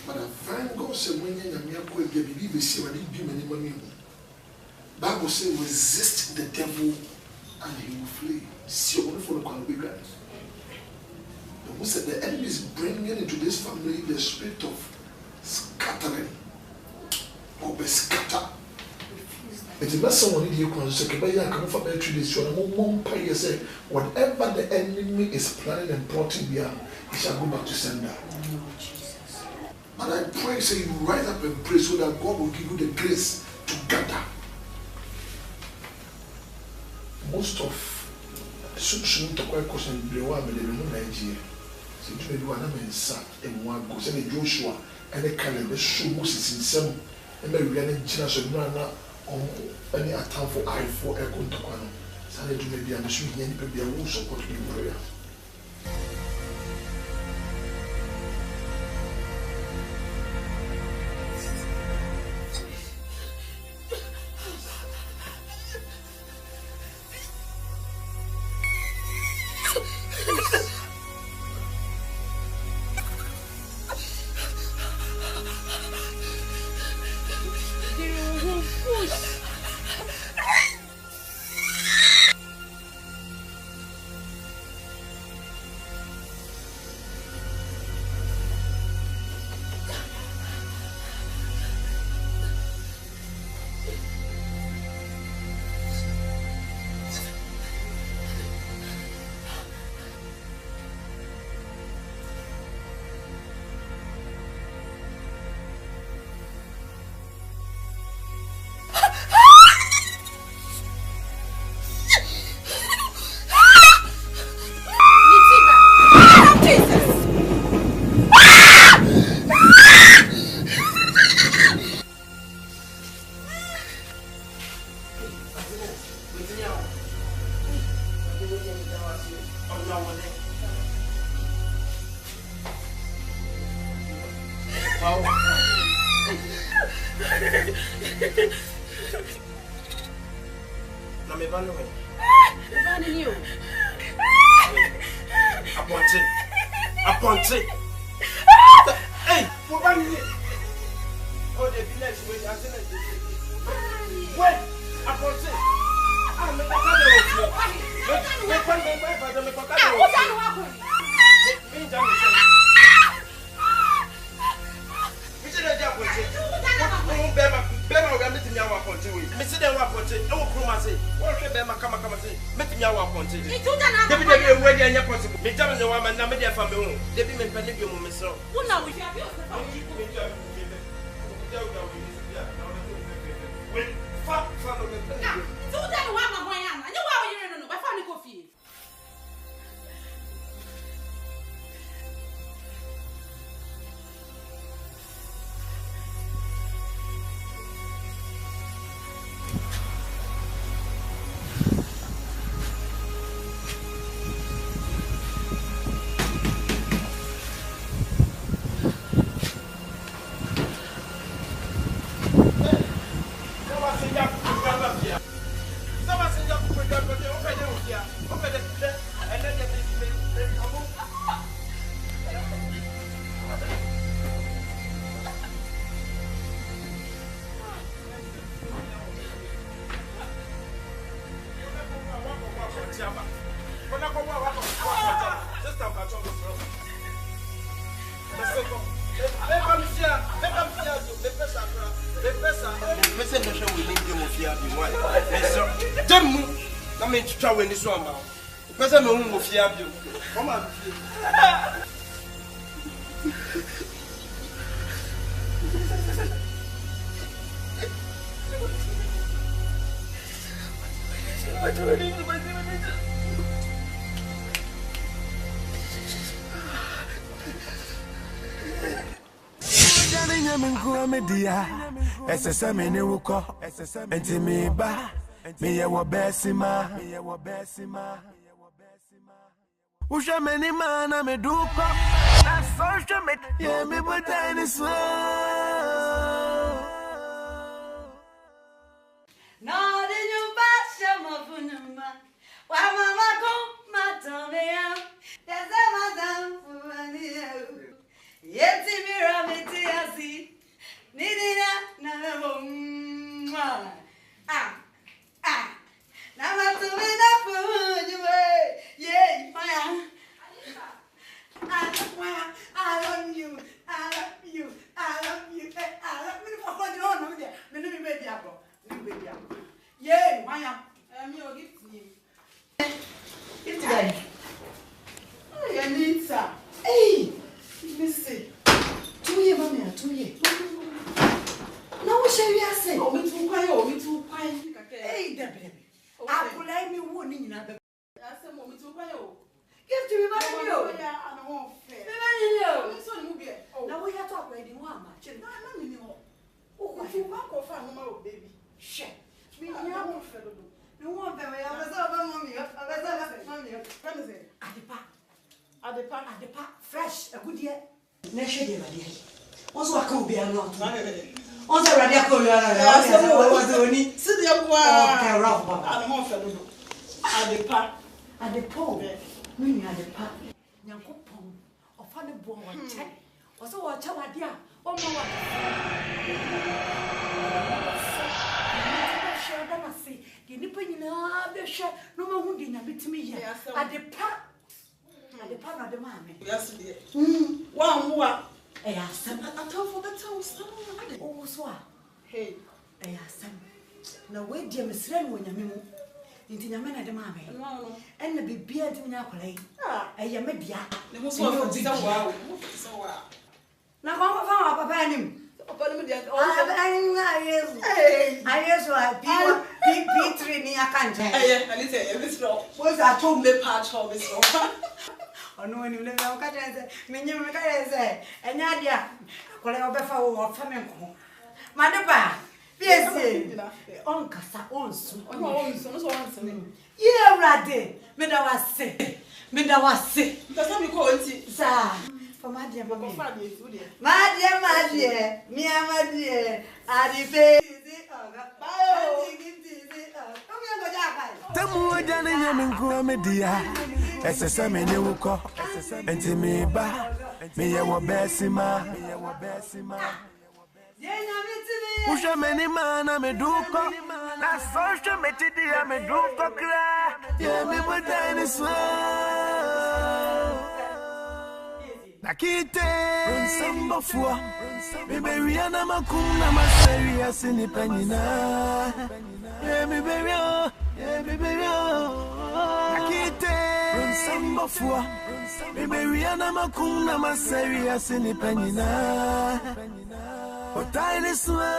But I thank God say when you believe you see what you do many money. Bible says resist the devil and he will flee. See your for the big guys. Who said the enemy is bringing into this family the spirit of scattering or be scattered. It is not someone in the consequence. But yeah, come for better 3 days. You say whatever the enemy is planning and plotting beyond, he shall go back to sender. And I pray, say you rise up and pray so that God will give you the grace to gather. Most of soon to quite question below me the Nigeria. So to do an answer and one goes and Joshua and the calendar show Moses in some and maybe we are in China so no any attempt for I for a contact. So I do maybe I'm sure he and be a will support me in prayer. When this one, because I'm a woman of Yabio. Come on. Me wa besima Usha many man me duko na social me yeah me but I so No de you basha mavunuma wa mama ko matomea deza madam fuania yeti mira meti asi nidina na ah back of our mama, baby. Share. Me, you are more fellow. No one, baby. I was over, mommy. I was over, mommy. What is it? At the park, fresh, a good year. Next year, my dear. Also, I can't be a lot. Also, radical, I was only. Sit there, okay, rough, I'm more fellow. At the pole, meaning at the park. Yanko Pong, or Father Boy, check. Also, watch our dear. Oh, my. You nipple in a share, no more wounding a bit to me here. At the park. At the park of the mammy. Yes, dear. One more. I asked them at all for the toast. Oh, so. Hey, I asked them. Now, wait, dear Miss Ren, when you move into your man at the mammy. And the baby at the Napoli. Ah, I am a dear. The most of the wow. So well. Now, Papa, him. I guess what P3 near country. I say, Miss Rock. What's I told me patch of Miss Rock? Or no one you live out, Minion say, and Nadia, whatever for family. Madame, yes, Uncle Saons, yeah, Raddy, Mida was sick. That's what we call it, sir. For my dear, my dear, my dear, I depend. Tamu jana nyamin ko media. Esese me nyuko. Enti me ba. Me ye wo besima. Usha meni mana me duko. Na social media me duko kra. Ye me bodani so. Nakite Samba fua Me beriana makuna maseri asini penina Me berio Nakite Samba fua Me beriana makuna maseri asini penina Potaine swa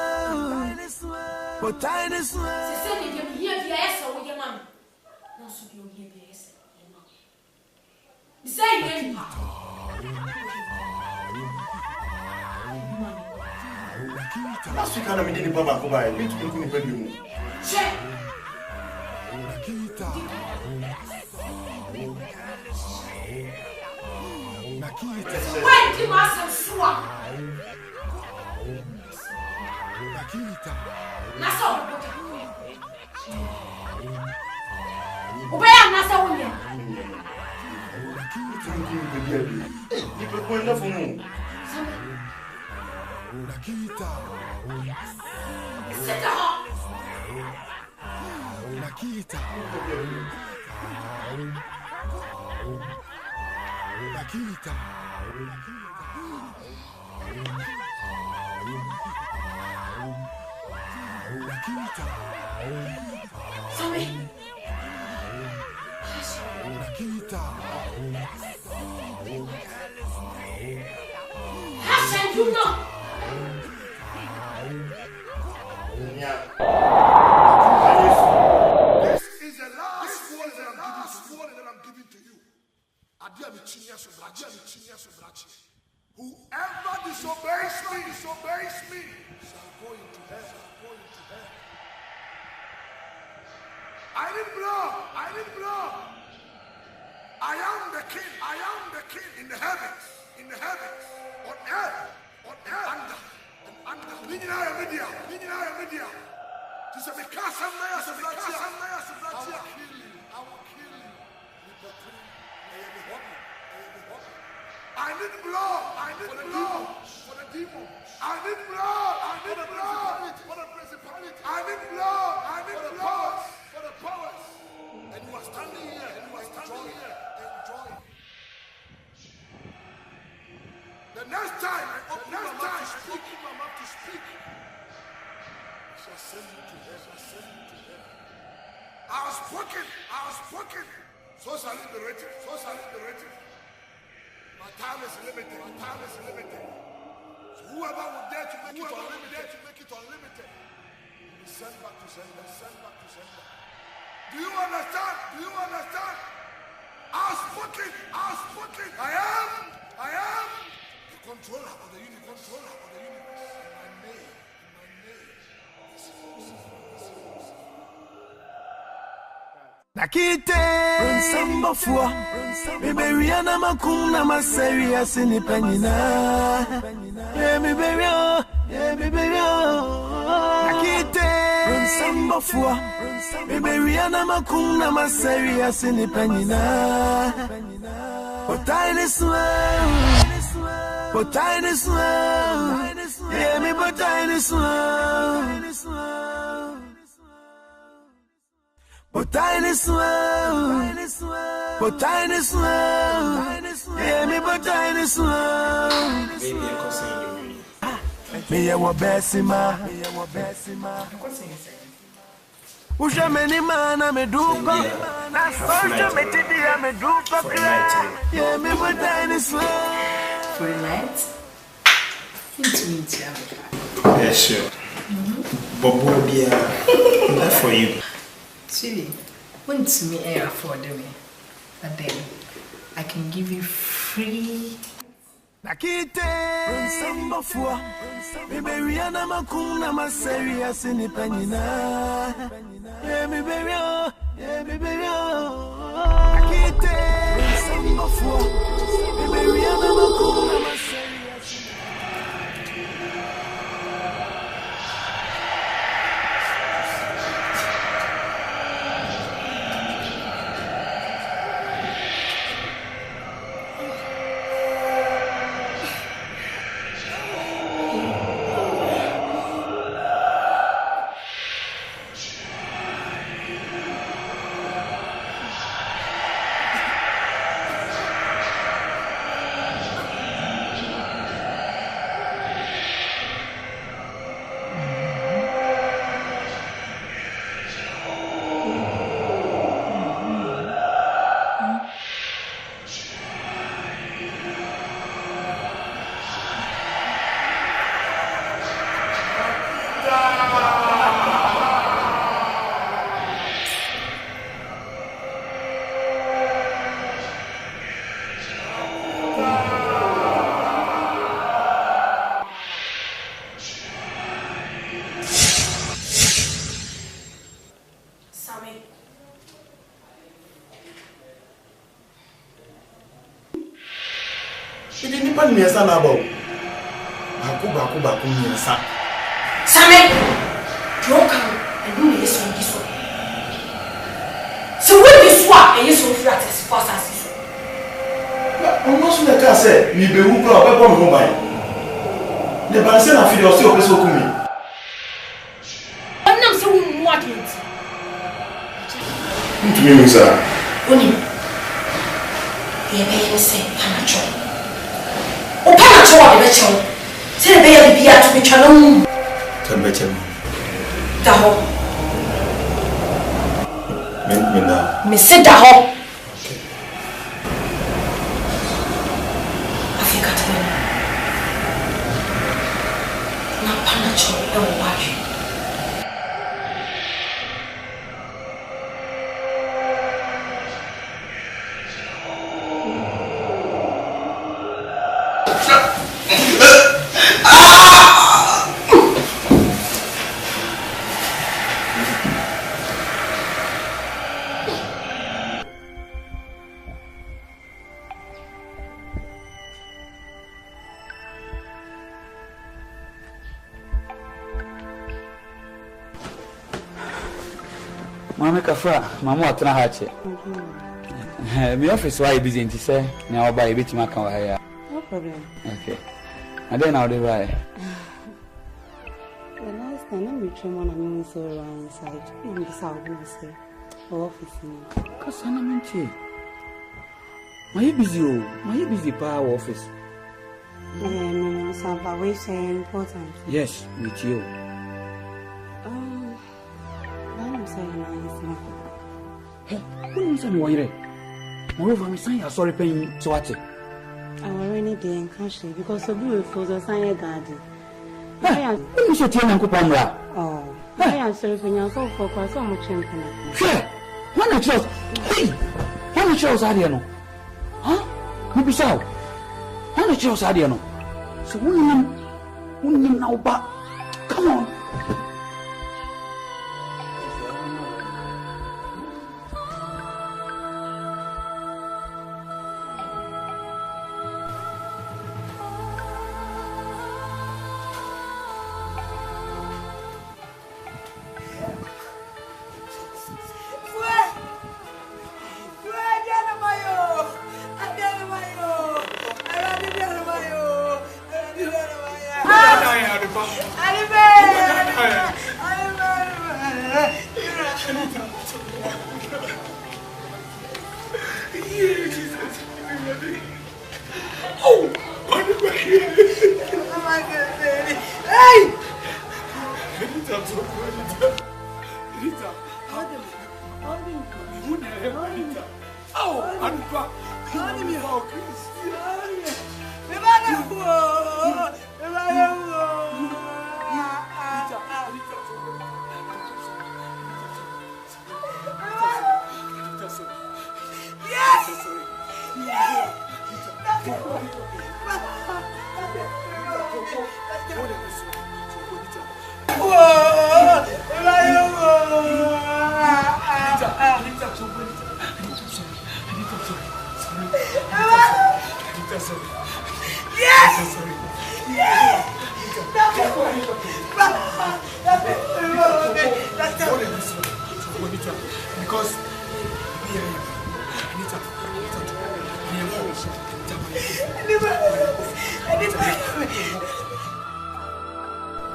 Sisi ni here biasa uye mama Na subi uye biasa Say again Last week, I didn't Papa come by. Let's look in the bedroom. Check. Why do you ask some swap? Nassau. Where am Nassau? You could go enough for me. Nakita. Sit down. Nakita. Nakita. Nakita. Sorry. Nakita. Hassan, you know. This is the last warning that I'm giving to you. Whoever disobeys me shall go into hell. I didn't blow. I am the king in the heavens, on earth, under. Media. To say, because I will kill you. I didn't blow for the demons. I didn't blow for the principality. I didn't blow for the powers. And you are standing here enjoying. The next time I open my mouth to speak, I shall send you to hell. I have spoken. So shall it be written. My time is limited. So whoever will dare to make it unlimited, will be sent back to sender. Do you understand? I have spoken. I am the controller of the universe. In my name. Nakite Samba fua Biberiana makuna maseri asini penina Mi berio Nakite Samba fua Biberiana makuna maseri asini penina Potaine swell Potaine swell Yeah mi potaine swell Potaine swell Yeah mi potaine swell Me ya wabesima Usha meni mana meduko Na soja metidia meduko Yeah mi potaine swell For a night? Intimate, Yeah, sure. Bobo, dear, that for you. Chili, when to me I afford me, but then I can give you free. Nakite Samba fua Biberiana makuna maseri asini penina Yeah mi berio Nakite Samba fua Biberiana makuna maseri Miasa na bo. Baku miasa. Same, drunk and who is on this one? So when this one and you so flat as fast as this one. Almost like I said, we be who crowd, but come by. The bansen of your still person kumi. I'm not so what it. To me, sir. Only. The baby say, Panacho. O Panacho, the better. Say the baby be at me, Chanom. Temperature. Daho. Me sit daho. I think I tell you. Now Panacho, don't worry. Mama Kafra, Mama Atna Hache. My office why busy to say now by a bit my car. No problem. Okay. And then I'll do right. The last time I'm reaching one and so around inside. Even the south say office. Because I'm in tea. Are you busy? Are you busy power office? No, some way saying important. Yes, with you. I'm saying nice. Hey, what do you say? Why? Moreover, I'm saying I'm sorry paying to what? I already did cash because of you for the sign garden. Let me show you Uncle Pamela. Oh, I am sorry for you so for so much champion. Sure. When I chose, when I chose Adiano. Huh? You be so. When I chose Adiano. So when now back. Come on. Oh, hey!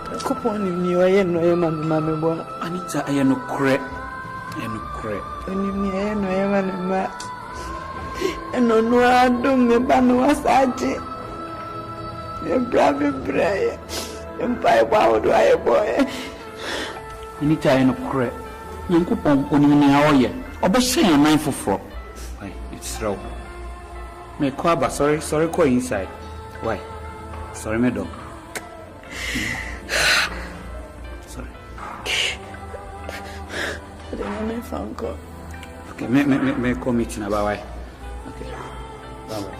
Because Coupon you are no mammy boy. Anita, I am no crack. And crack. And you no man. And no, I don't know about no Saji. A brave prayer. And by wow, do I boy? Anita, I am no crack. You coupon on me now yet. Or by saying a 9 for 4. Why, it's wrong. Me kwaba, sorry, go inside. Why? Sorry, me dog. Sorry. I don't know phone call. Okay, me call meeting about why. Okay. Bye.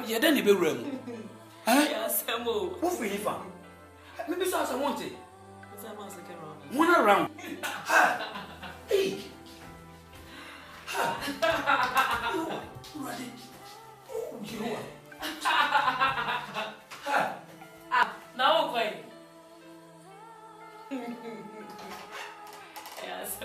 You don't be room. Yes, what for you? Maybe I want it. One around. Hey. Ready? Oh, you are. Now, okay. Yes.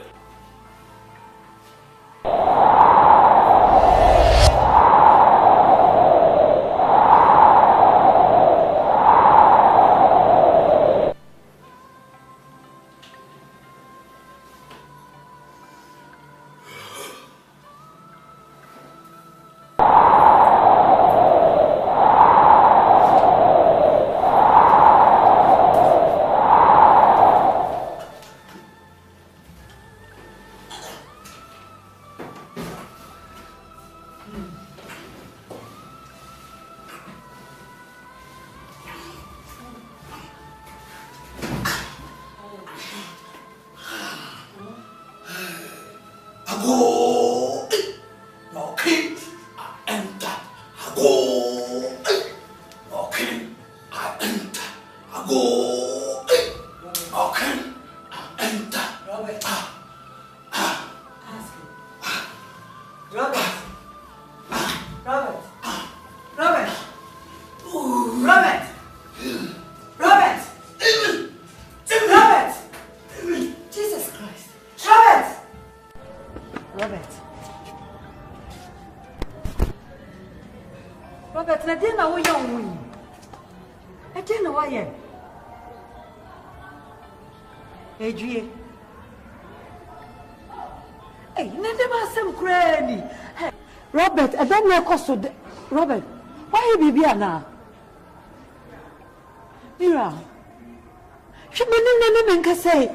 Robert, I don't know cost of Robert. Why you be here now? Mira, she me can say.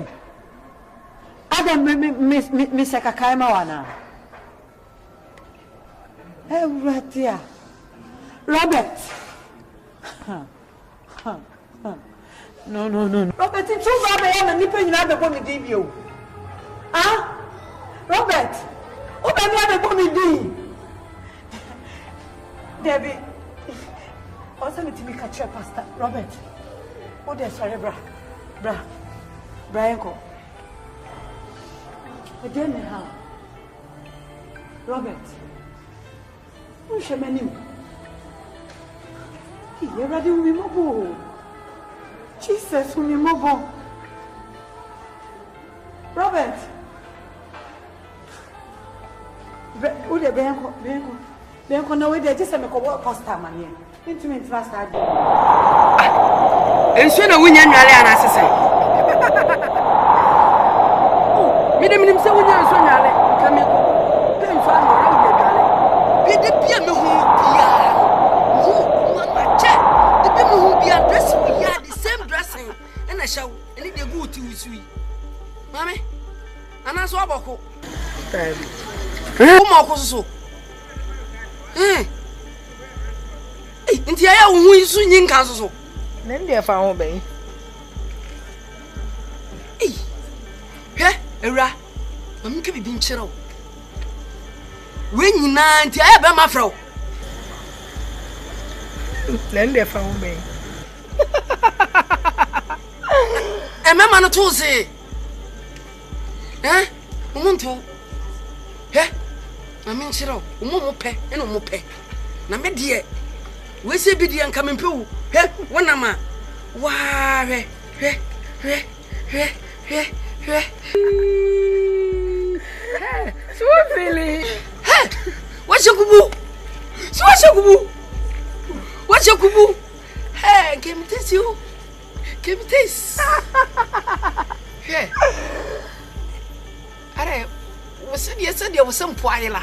Adam Miss Kakaima wana. Eh, Ratia. Robert. No. Robert, it's too bad I am a nipping in the body debut. Ah? Robert, what am I going to do? Debbie, also me to be catch up, Pastor Robert. Oh, there's sorry, Brian. Again, how? Robert, who's your menu? You're ready with me, mobile. Jesus, with me, mobile. Robert. Who the Bianco, no way, they just make a work pastor, man. Intimate last night. And soon a winner, and assassin. Madam, him so when you're so narrow, come here. Don't find your own darling. Be the piano who Mama Jack, the people who be dressing, we are the same dressing, and I shall, and it go to sweet. Mammy, and I saw Boko. So. Inti aya wo isu nyin kan so. Na ndie fa ho ben. Ewra. Mam ke bibi nkyerɛw. We nyina nti aya be ma frɛw. Na ndie fa ho ben. Mama no to se. Umuntu. Na me nkyerɛw. Mo pɛ, eno mo pɛ. Na me de we say be the ankamempu. Wonama. Wa re. So feeling. What's your kubu? What's your kubu? Hey, give me this you. Give me this. Hey. Are, was it yesterday was some poila.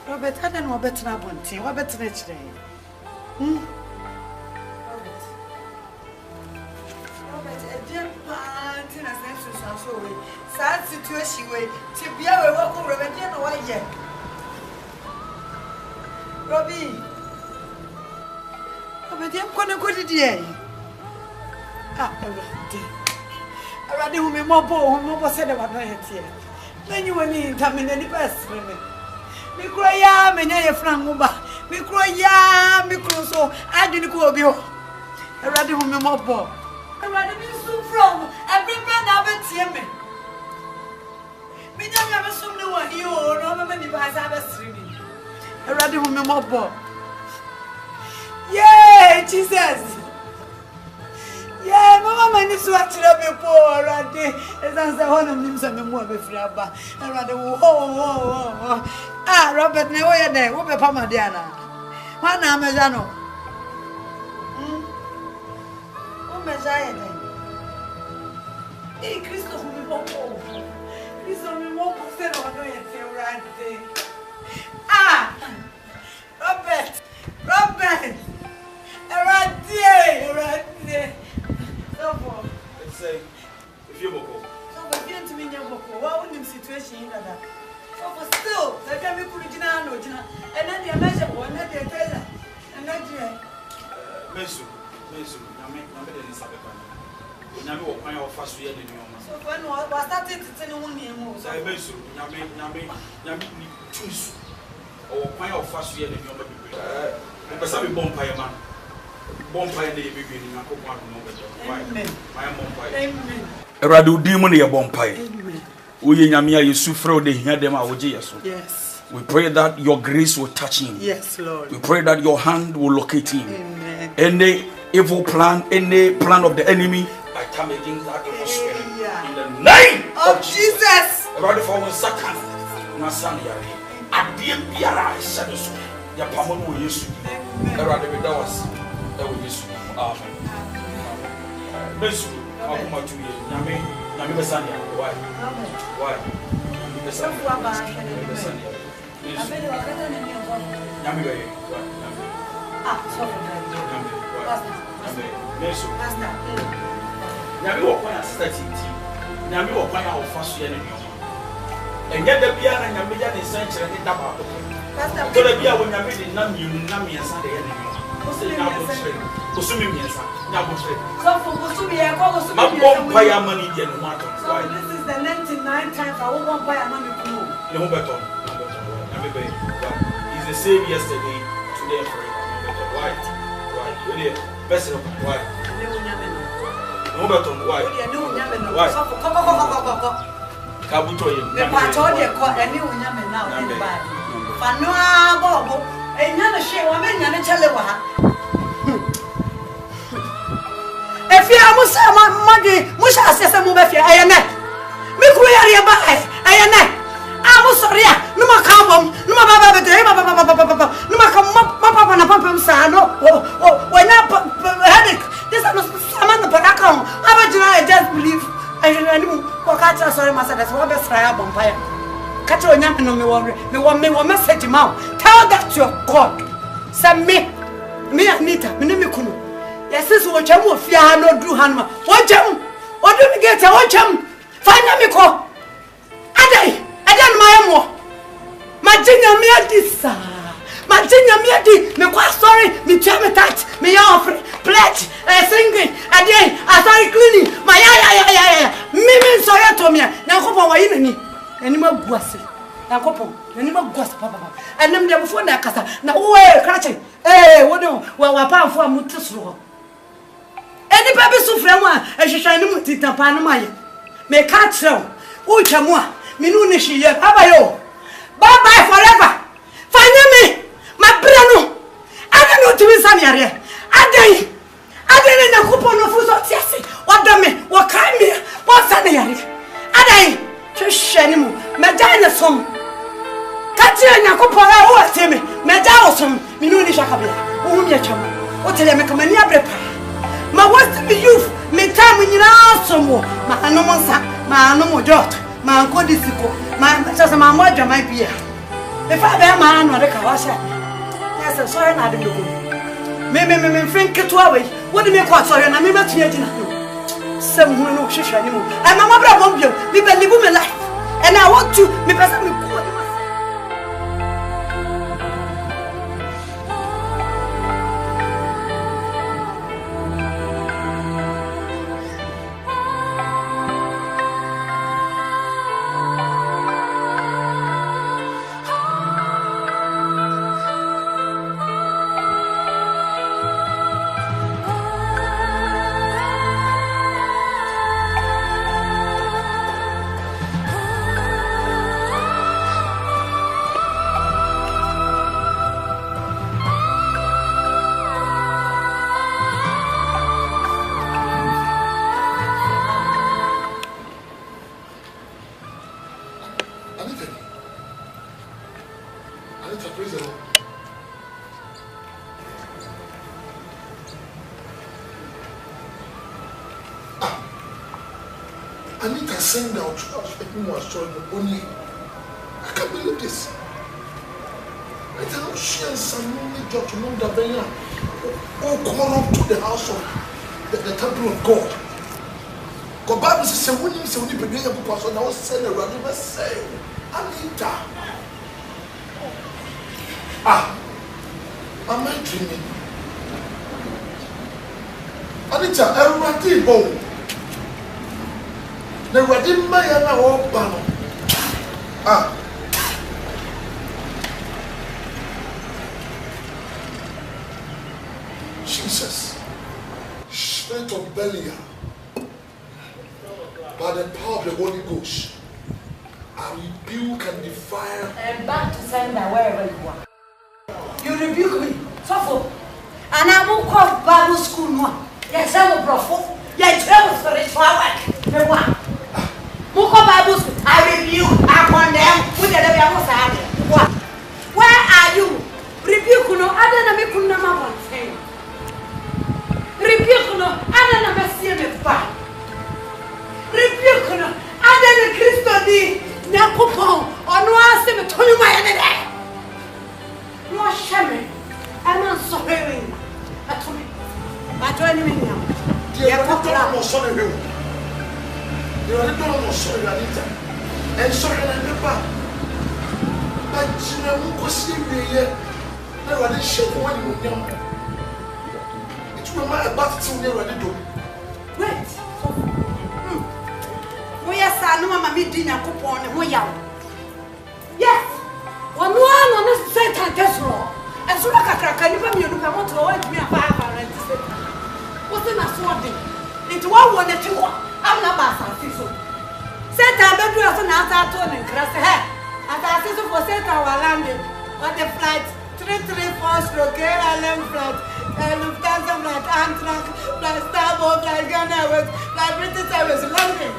Robert, I don't know better than one thing. What better than today? Robert, a dear parent in a sense of so way. Sad situation way. To be a walk over Robert, you know why yet. Robbie. Robert, I'm going to go to the end. I rather whom me more bow, whom more said about my head here. Then you will need to in any best women. Me cry ya, me na frank muba. Me cry ya, me cruso. I didn't go bio. I rather whom me more bow. I rather be so from every man I bet me. Me don't have some new one, you no many bars I was streaming. I rather whom me more bow. Yay, Jesus. Yeah, Mama needs to actually be poor, right? As I want him some more before I rather Robert, no way there. What be Pama Diana? What name is Ano? Oh, Messiah. Hey, Christopher, we won't go. Christopher, we won't go. Say, no, no, you feel right. Robert. Right there. Let's say, if you're Boko. So, but you to me, what would the situation in that? So, for still, the Gabby Kurigina, and then the measure one, not the trailer, and not the Mesu, number Elizabeth. Now, my first year in your so, when was started to tell you one year more. So, Mesu, Yami, choose or my first year in your baby. Because I'm a bonfire man. Bonfire day, baby, in a coupon. Amen. Radu demon ya bonfire. Uye nyamia Yesu fro de hia dem a woje yeso. Yes. We pray that your grace will touch him. Yes, Lord. We pray that your hand will locate him. Amen. any evil plan, any plan of the enemy, I come against that evil spirit in the name of Jesus. Right for one second, my son, I dear Biara, I said, your Pamon will use you. Around the doors, that will use you. Amen. Miss you, I'll come out to you. Nami Besania, why? Why? Besania. Nami, ah, sorry. Nami walk on a study. Nami walk on our first year. And yet the Biana and Yamian is century in Taba. To the Bia when Yami did not you, Nami and Sunday enemy. Kusumi Miasa, Nabutre. So for Kusumi, I call us my bomb by a money in the matter. So this is the 99 times I won't buy a money. No better. He's the same yesterday, today, and forever. Why? Why? Best of why? No better. Why? Why? Kabuto, the Patodia caught a new woman now. Fanua Bobo, and you're a shame, I mean, you're a child. If you are Muslim, Musha says a movie, I am not. Make we are by, I am not. I'm sorry, no more come, no more Baba, no more come up on a pump and sano, when I headache. This is Samantha Panacon. I just believe I should catch us. Sorry, Master, that's what best I have on fire. Catch your name on me, me one message him out. Tell that to your God. Send me, Anita, Minimikuno. Yes, this is what you will fear. No, do Hanma. What jam? What do we get? What jam? Find me call. I don't my Majina Miadisa. Majina Miadi. Me quite sorry. Me chame touch. Me offer. Pledge. Singing. Again. Sorry cleaning. My ya. Mimi sorry to me. Now come on. Why you need? Anima guasi. Now come on. Anima guasi. Papa. And them before that casa. Now where catching? Eh. What do? Well, we pay for mutusro. Any baby sufrema. And she shine mutita panamaya. Me catch them. Uchamwa. Minuni she ye. Abayo. Bye forever. Find me. My brano. I don't know to be some area. I didn't know coupon of food. Yes, what the me? What kind me? What's an area? I just shanimu. Medina some. Katia Nakopora, what's him? Medawsum. Minuni Shakabi. Umyacham. What tell me come and yabre. My worst to be youth. Me time when you are some more. My anomonsa. My anomo dot. My uncle Disico. My just my mother might be. If I bear my man or the Kawasha, yes, I'm sorry, I don't know. Me, think it away. What do you call sorry? And I'm not yet. Some who know she anymore. And my mother won't be. We believe my life. And I want to be present with God. Anita sent out who was showing only. I can't believe this. I tell she and some only job to know that they are all call up to the house of the temple of God. God Bible says when you say when you begin your book, so now send a random say Anita. Am I dreaming? Anita, everybody bow. The wedding man all banner. Jesus, spirit of Belial, by the power of the Holy Ghost, I rebuke and defile. And back to sender wherever you are. You rebuke me, suffer, and I will call back. Bible school no. Yes, I will profit. Yes, travel spiritual work. Me what? Muko Bible school. I rebuke. I condemn. Who the devil was at? What? Where are you? Rebuke no. Other than me couldn't have one thing. Rebuke no. Other than me see me fight. Rebuke no. Other than Christo di. Nakupon. Or no answer me. Tell you my enemy. No shame. I'm not sorry. I told me. I told you now. You are not going to sorry. You are not going to sorry, Anita. And sorry, Anita. But you know, who see me here? Never did shake one in your young. It will matter about it never did do. Wait. We are saying, Mamma, me dinner coupon and we are. Yes. One on this Satan gets wrong. And so I can't even want to avoid me a fire and what's in a sword? Into one that you want. I'm not bad. Satan, but you are not out on and cross the head. And I said for Satan while landing on the flight 334 stroke airline flight, Lufthansa flight, Amtrak, flight Starbucks, flight GHANAIAN, flight British Airways, London.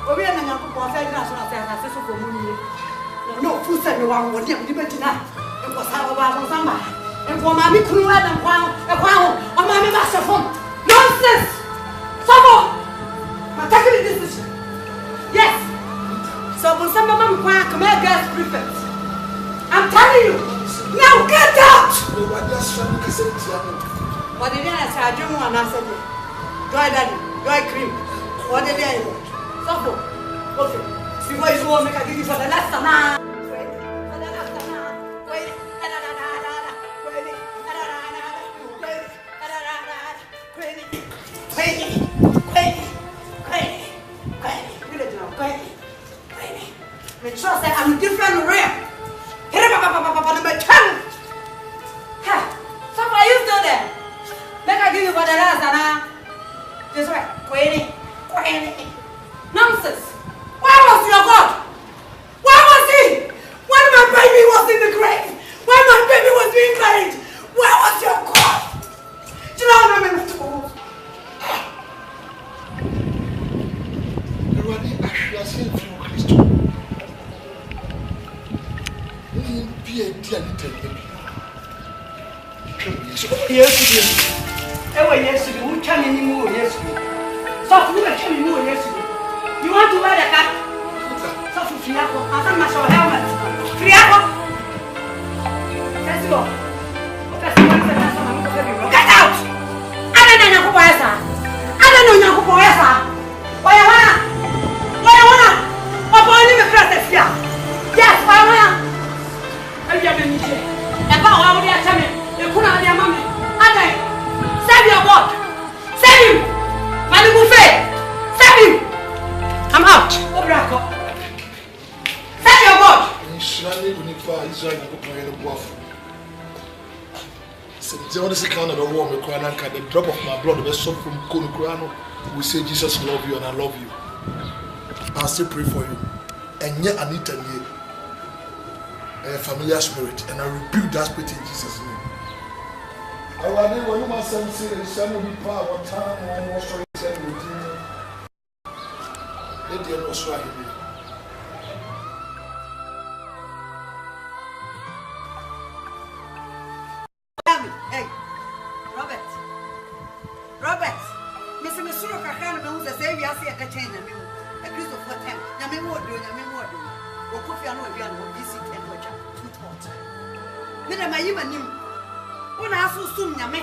We are not going to say for money. No, food said you want to debate tonight. It was how about somebody. And for Mammy Crew and a crown, or Mammy Master phone. Nonsense! Someone! I'm taking this decision. Yes! So when some of them come here, girls prefect. I'm telling you! Now get out! What did I say? I don't want to answer you. Dry daddy, dry cream. What did I do? Someone. Okay. Before you go, make a give you for the last time. Trust that I'm different realm. So are you still there? Make I give you for the last time. Just right. Nonsense. Where was your God? Where was he? When my baby was in the grave? When my baby was being buried? Where was your God? Do you know what I'm going to do? You want to wear the cap? So Friaco, I think my helmet. Friaco! Let's go. Get out! I don't know who I am. I don't know who I am. Why I wanna? Upon him a process here. Yes, why I wanna? I have been here. About how they are coming. They put on their mommy. And save your word. Save him. Manu buffet. Save him. I'm out. Obrako. Save your word. The drop of my blood will soak from Konukurano. We say, Jesus love you and I love you. I'll still pray for you. And yet I need to be a familiar spirit. And I rebuke that spirit in Jesus' name. I want you must say, son will be part of time and was trying to send you. Let the end was right. Hey, Robert, Mr. Messuro Kakana, who's a Xavier, I see a chain, a Christopher 10. Yammy would do, or coffee and will visit and watch too hot. Then I even knew when I saw soon, Yammy.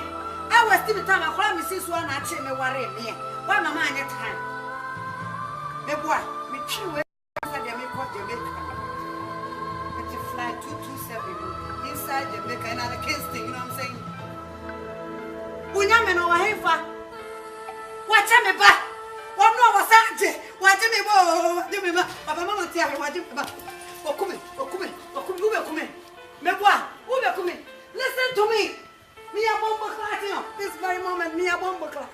I was still time I call Mrs. One at me worry me. Why, Mamma, at time? Me boy, me chew after the American Jamaica. It's a flight 227 inside Jamaica, another case thing, you know what I'm saying? Unyamen over here, watch me back. One no was Saturday. Watch me, Papa Mamma, tell me what you about. Come in. Me boy, who come in? Listen to me. Me a bomb clock, you know. This very moment, me a bomb clock.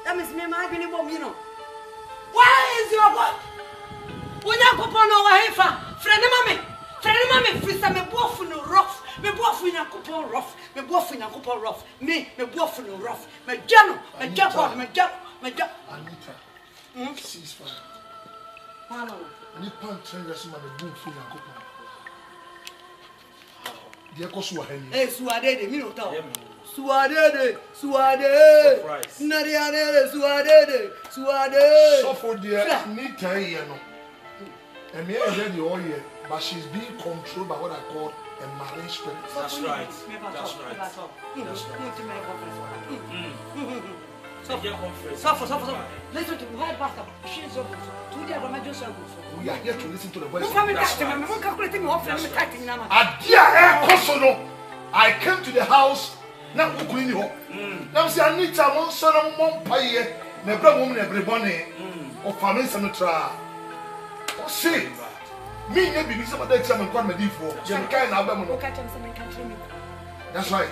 That means me, my baby bomb, you know. Where is your God? When you go on over here, friend of mommy, for some buff no rough, Me bof in a couple rough. Me bof in a couple rough. Me bof in a rough. Me jam. Me jam. Anita. Ceasefire. Nipa train rest man the boom for na couple. Dear Kosu Henry. Eh, Suadede, me no talk. Suadede. Nadiade, Suadede. So for dear Nita here no. And me already all year, but she's being controlled by what I call a marine spirit. That's right. That's right. Suffer. Listen to me, why pastor? She's so good. We are here to listen to the voice of God. I came to the house. Now who clean you? Now see Anita one son of one pie. Never woman everybody. Or family cemetery. See. Me never be some of the exam and come with you for. That's right.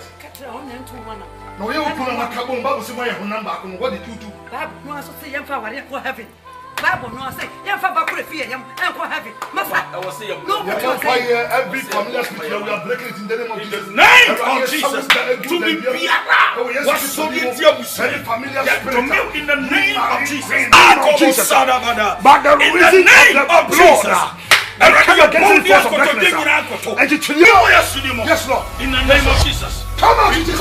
No, you put on a carbon Bible, see my number. What did you do? Bible, no, I say, young father, you're heaven. Bible, no, I say, young father, could fear him, and go heaven. My father, I was saying, no, every family hospital, we are breaking it in the name of Jesus. Name of Jesus. To be Biara. What so did you say? In the name of Jesus. In the name of Jesus. Yes, Lord. In the name of Jesus. Come on, Jesus.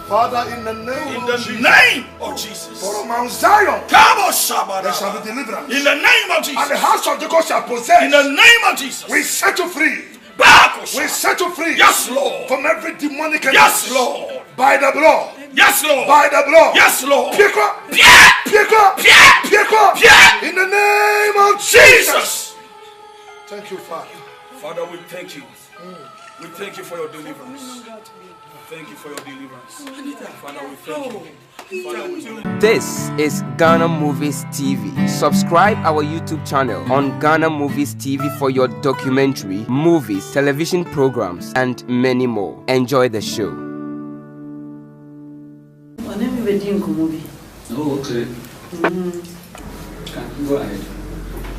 Father, in the name of Jesus, for Mount Zion, there shall be deliverance. In the name of Jesus, and the house of Jacob shall possess. In the name of Jesus, we set you free. We set you free. Yes, Lord. From every demonic. Yes, Lord. By the blood. Yes, Lord. By the blood. Yes, Lord. Pick up. In the name of Jesus. Thank you, Father. Father, we thank you. We thank you for your deliverance. Thank you for your deliverance. Father, we thank you. This is Ghana Movies TV. Subscribe our YouTube channel on Ghana Movies TV for your documentary, movies, television programs, and many more. Enjoy the show. Oh, okay. Go ahead.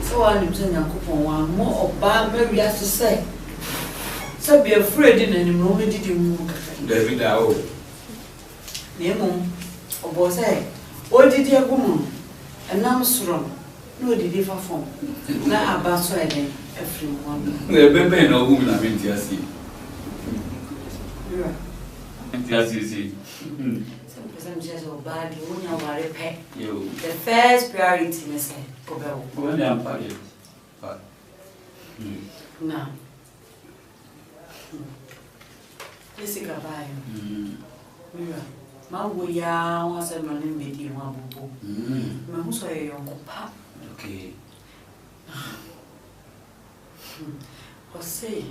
So I'm saying, I'm more about maybe has to say. So be afraid in any moment did you move? David, oh. Nemo, or was I? What did you woman? And now strong. No, did you perform? Now about so I then everyone. We're baby, no woman, I mean, Tiasi. Tiasi. Some just so bad, you won't worry, pet. The first priority, Miss Pobel. When I'm parted. Now. Jessica by Mira. Mawuya was a man in Betty Wabu. Mamuso, a young papa. Okay. Or say,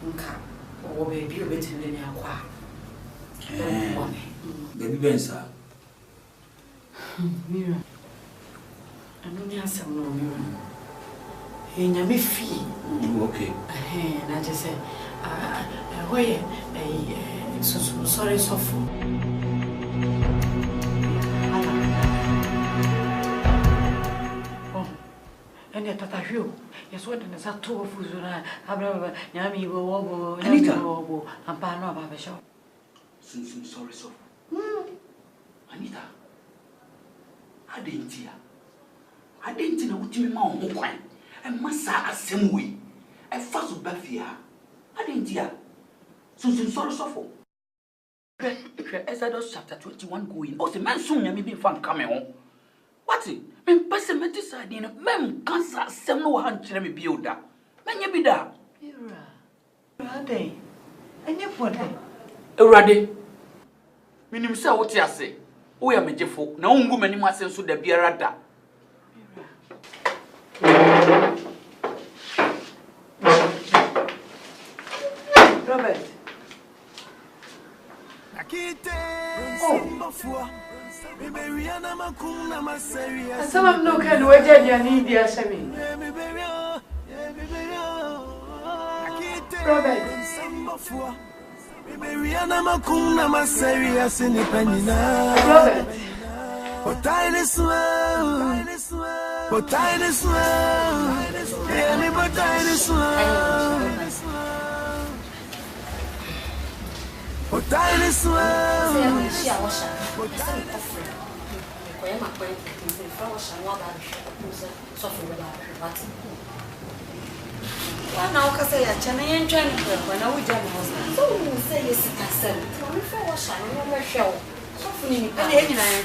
Nka, or baby, a bit in the aqua. Baby Bensa. Mira. I don't answer no mirror. He never fee. Okay. And I just said, wait, so sorry, so full. Oh, and yet, I feel, yes, what is that two of who's Yami will Anita, and Pano about a shop. Sorry, so. Anita, I didn't know what you mean, my and Massa a same way. A fuss of Bafia. I didn't hear. So sorry, so. Exodus chapter 21 going. Oh, the man soon may be found coming home. What's it? Men person deciding, men cancer, some no hand to me build that. Men you be that. Rade. And you put it. Rade. Minim say what you say. Oh, ya me jefo. Na ungu mani ma senso da biara da. Robert. Some of no can wait and need the assembly. Robert. Robert. Now, because I GHANAIAN when I would join husband. So, say yes, I said, for shining on my show. Softening, and I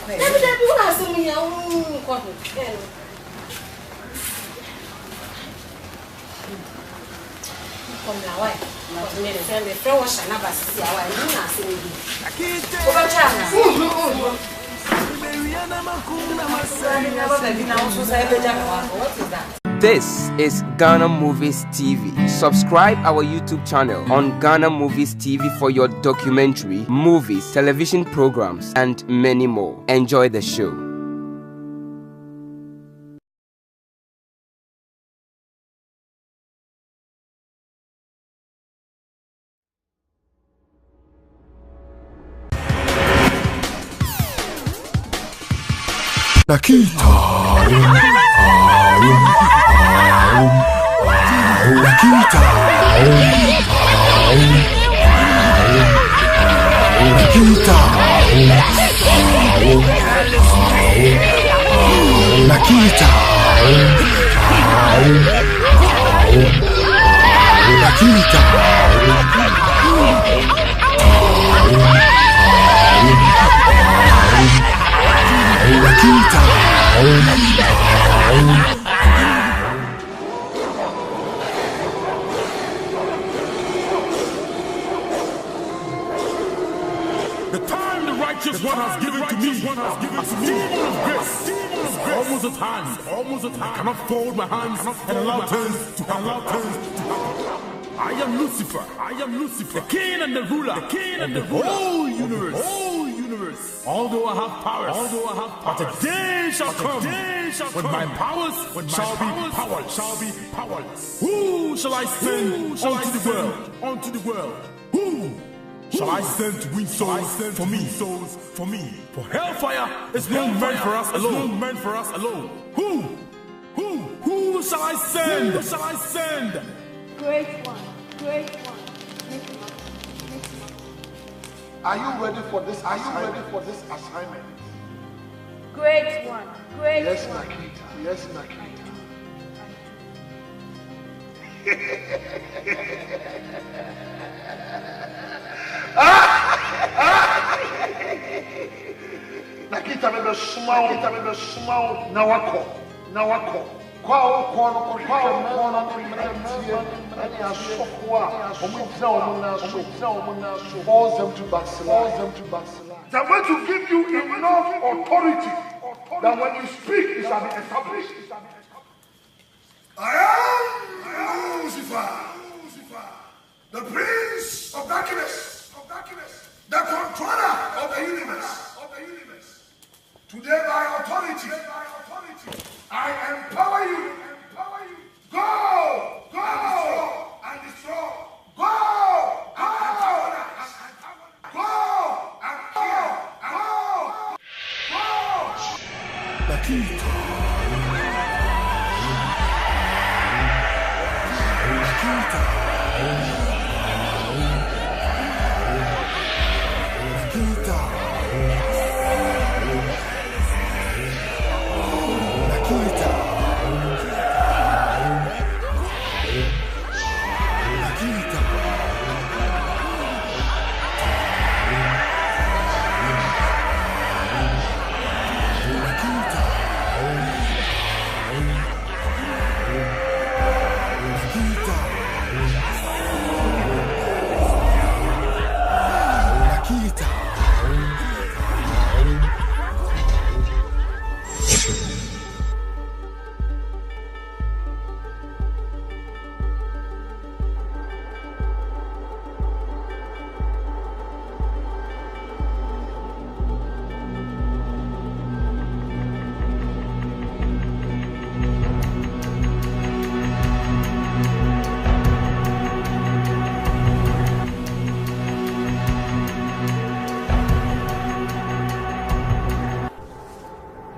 quite. Never did you ask me your own cotton. From now, I made a family throw a shine up as see how I do not see me. This is Ghana Movies TV. Subscribe our YouTube channel on Ghana Movies TV for your documentary, movies, television programs, and many more. Enjoy the show. Nakita. Nakita. Nakita. Nakita. The time the righteous one has given to me, as demon of grace, almost at hand. I cannot fold my hands and allow things to happen. I am Lucifer, the king and the ruler, of the whole universe. Although I have powers, but a day shall come when my powers shall be powerless. Who shall I send unto the world? Who shall I send to win souls for me? For hellfire is not meant for us alone. Who shall I send? Great one. Are you ready for this assignment? Great one. Yes, Nakita. Nakita, me be small. Now I call. Force them to backslide. I'm going to give you enough authority that when you speak, it shall be established. I am Lucifer, the prince of darkness, the controller of the universe. Today by authority, I empower you. Go and destroy. Go and antagonize. Go and kill. Nakita.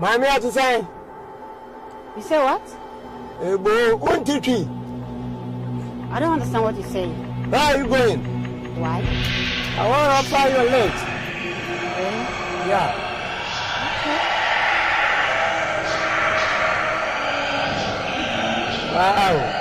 Mommy, what to say? You say what? I don't understand what you're saying. Where are you going? Why? I want to apply your legs. Yeah. Wow.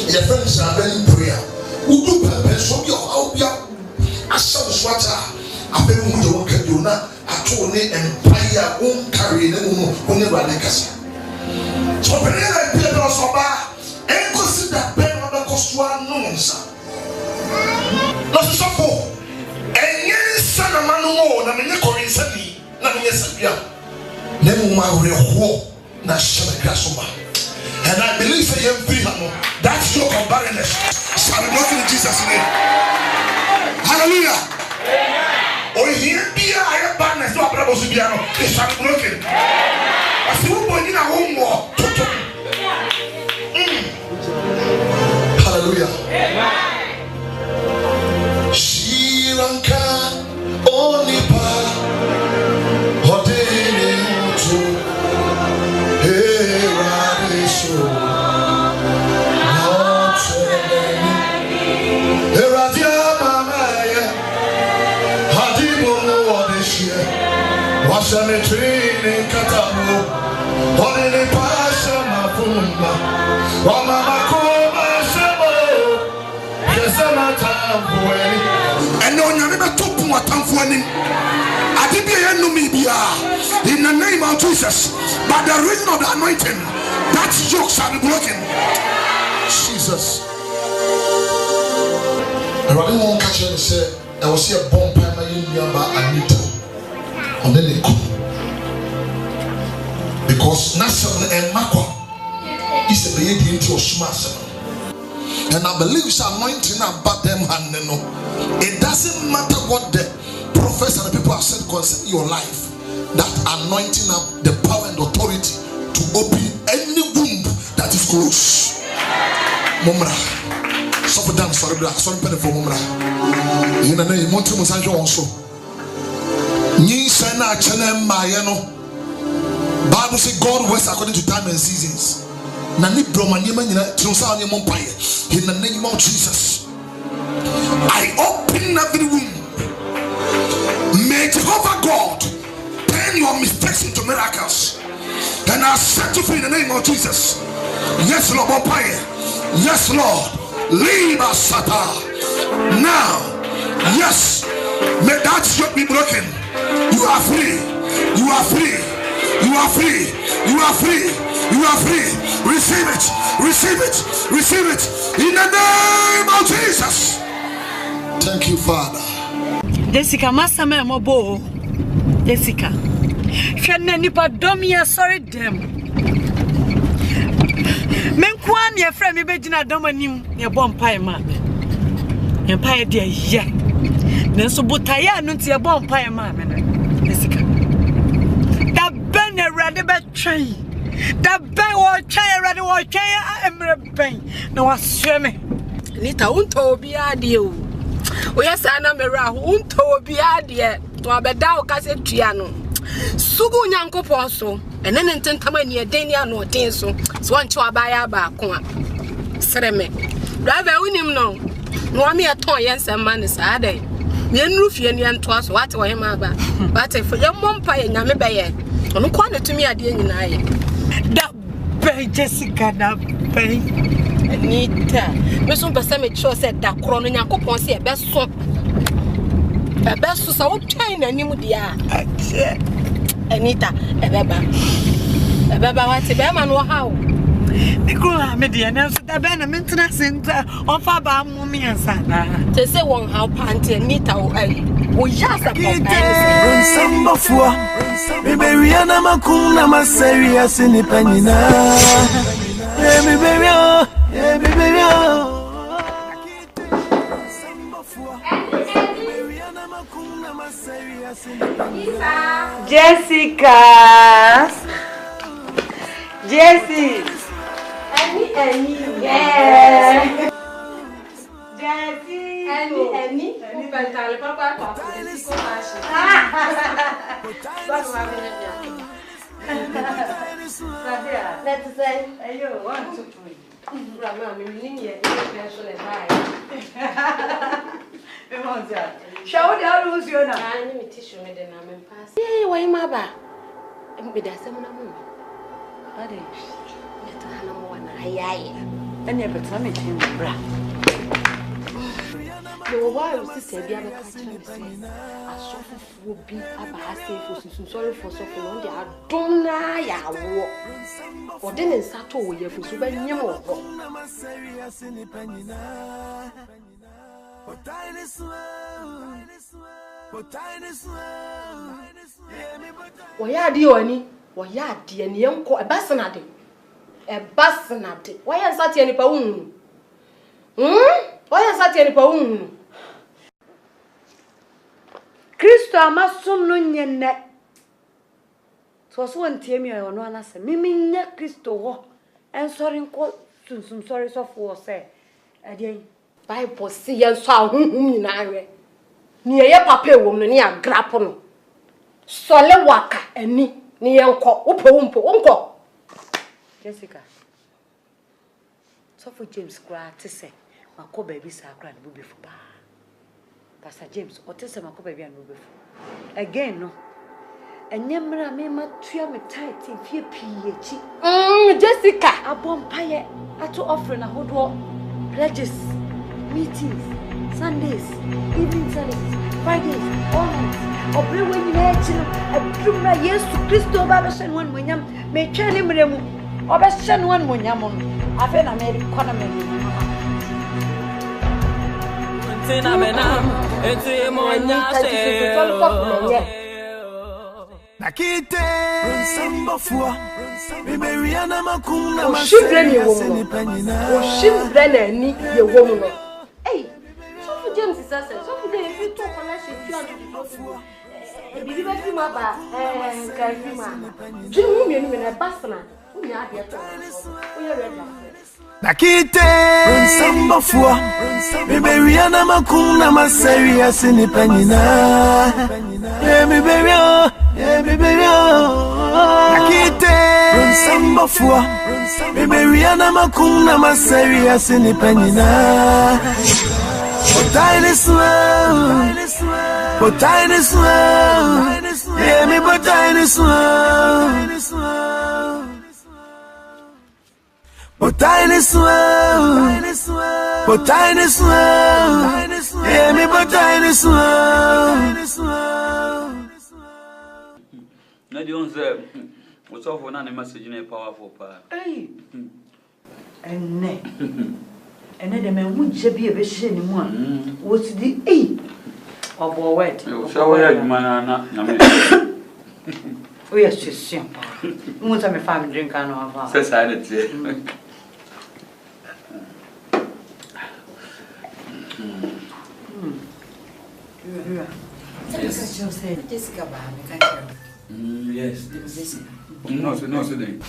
Your friends are very prayer. Who do purpose from your house? As some swatter, I feel who you can do now. I told me empire won't carry the woman who never like us. So, when I pay the soba, and consider Ben of the cost one nonsense. Not so poor. And yes, son of Manu, Namiko in Sabi, Namia Sabia. Nemo Mario, National Grasshopper. And I believe for you, that yoke of barrenness shall be broken in Jesus' name. Hallelujah. Or here be a higher barrenness, no problem to be out. It shall be broken. I see who in a home war. Hallelujah. Sri Lanka, Onipa, Hodini Mutu, Cemetery Katamu, Holy Pasha Mafuma, Wamako Mashamo, Kesamata, and no, you never took what I'm for him. I did be a Numibia in the name of Jesus, but the reason of the anointing, that yoke shall be broken. Jesus. I really want to catch you and say, I will see a bomb pie in Yamba Anita. And then they come because national and Makwa is a baby into a smash. And I believe it's anointing about them and it doesn't matter what the professor and the people have said concerning your life, that anointing have the power and authority to open any womb that is closed. Mumra. Stop down, sorry, for Mumra. You know, you want to also. Ni sana chana mayano. Bible says God works according to time and seasons. Na ni broma nyema nyina tronsa anye mompaye. In the name of Jesus, I open every womb. May Jehovah God turn your mistakes into miracles. And I set you free in the name of Jesus. Yes, Lord, mompaye. Yes, Lord. Liba sata. Now, yes, may that yoke be broken. You are free. You are free. You are free. You are free. You are free. Receive it. Receive it. Receive it. In the name of Jesus. Thank you, Father. Jessica, Masame Mobo. Jessica. Shana nipa domia sorry them. Menkwan ye friend me be gina domanim ye bompai ma. Empire dia ye. Nenso butaya no tie bompai ma me. Jessica. Da ben erade be train. Da ben wo train erade wo train emre ben. Na waswe me. Nita unto obi ade o. Oya sana mera unto obi ade. To abeda o kase tua no. Sugu nyankopon so. Ene ntentama ni eden ya no den so. So wanchi wabaya ba ko a. Sereme. Driver unim no. No ami aton yensem man sa dey. Yenru fie ni anto so wate wo hema ba. Wate fo yemmompa ye nyame beye. Ono kwa ne tumi ade nyina ye. Da be Jessica da be. Anita. Me so pese me cho se da kro no nyankopon se e be so. A best so train and you dear. Anita, a baba, what's a bearman or how? Nicola, media, now the banner maintenance center of Abba Mummy and Sana. They say one how panty and Nita or just a some of what? Baby, Anna Macuna, my serious in the penina. Jessica, Jessie, Annie, yeah. Jessie, Annie, Papa, let's say, you want to pray. Show the rules you know. I need tissue made an amen pass. Hey, why, Maba? And be there some of them. What is it? Aye, and never tell me to bra. Your wife sister, be able to say, I suffer for being about safe for sorry for suffering on the Adonai war. Or didn't settle with you for so many more. Why are you any? Why are the any uncle a bassinade? A bassinade. Why are such any pawn? Why are such any pawn? Christo amasum no nyenne. So so ntiem ya ono anase. Mimi nya Christo ho. En sorry nko sunsum sorry so for say. Adien Bible say yen so ahunhum nyina we. Ni ye papa ewom no ni agrapo no. Sole waka ani ni yenko upo. Jessica. So for James Kra to say mako baby sakra no be fuba. Pastor James otese mako baby no be fu. Again no. Enyemra me matua me tight fie pii echi. Jessica abompaye ato offering ahodo pledges meetings Sundays evening services Fridays all night obre when na echi no adumra Yesu Kristo ba be shen won monyam me twani mremu obe shen won monyam no afa na me economy Tina menam eti monya se Nakite Sambafua Biberiana Makuna Shibren ye woman o shibren ani ye woman Hey so for James is say so for dey fit talk on she fi on the bibi be fi ma ba karima jimu mi ni na basna uni ade to o ye ready Nakite Sambafua Biberiana Makuna Maseria Sinipanina Emi Berio Nakite Sambafua Biberiana Makuna Maseria Sinipanina Botaine swell Emi botaine swell Botaine swell Emi botaine swell Na di onze what's for na message na powerful pa. Hey. Enne de me hu je bi e be hye ni mu a. What di obo word. So we adwuma na me. We are session pa. Mu ta me family drink an over. Say sanity. Jessica ba me ka Yes. Jessica. No, so then.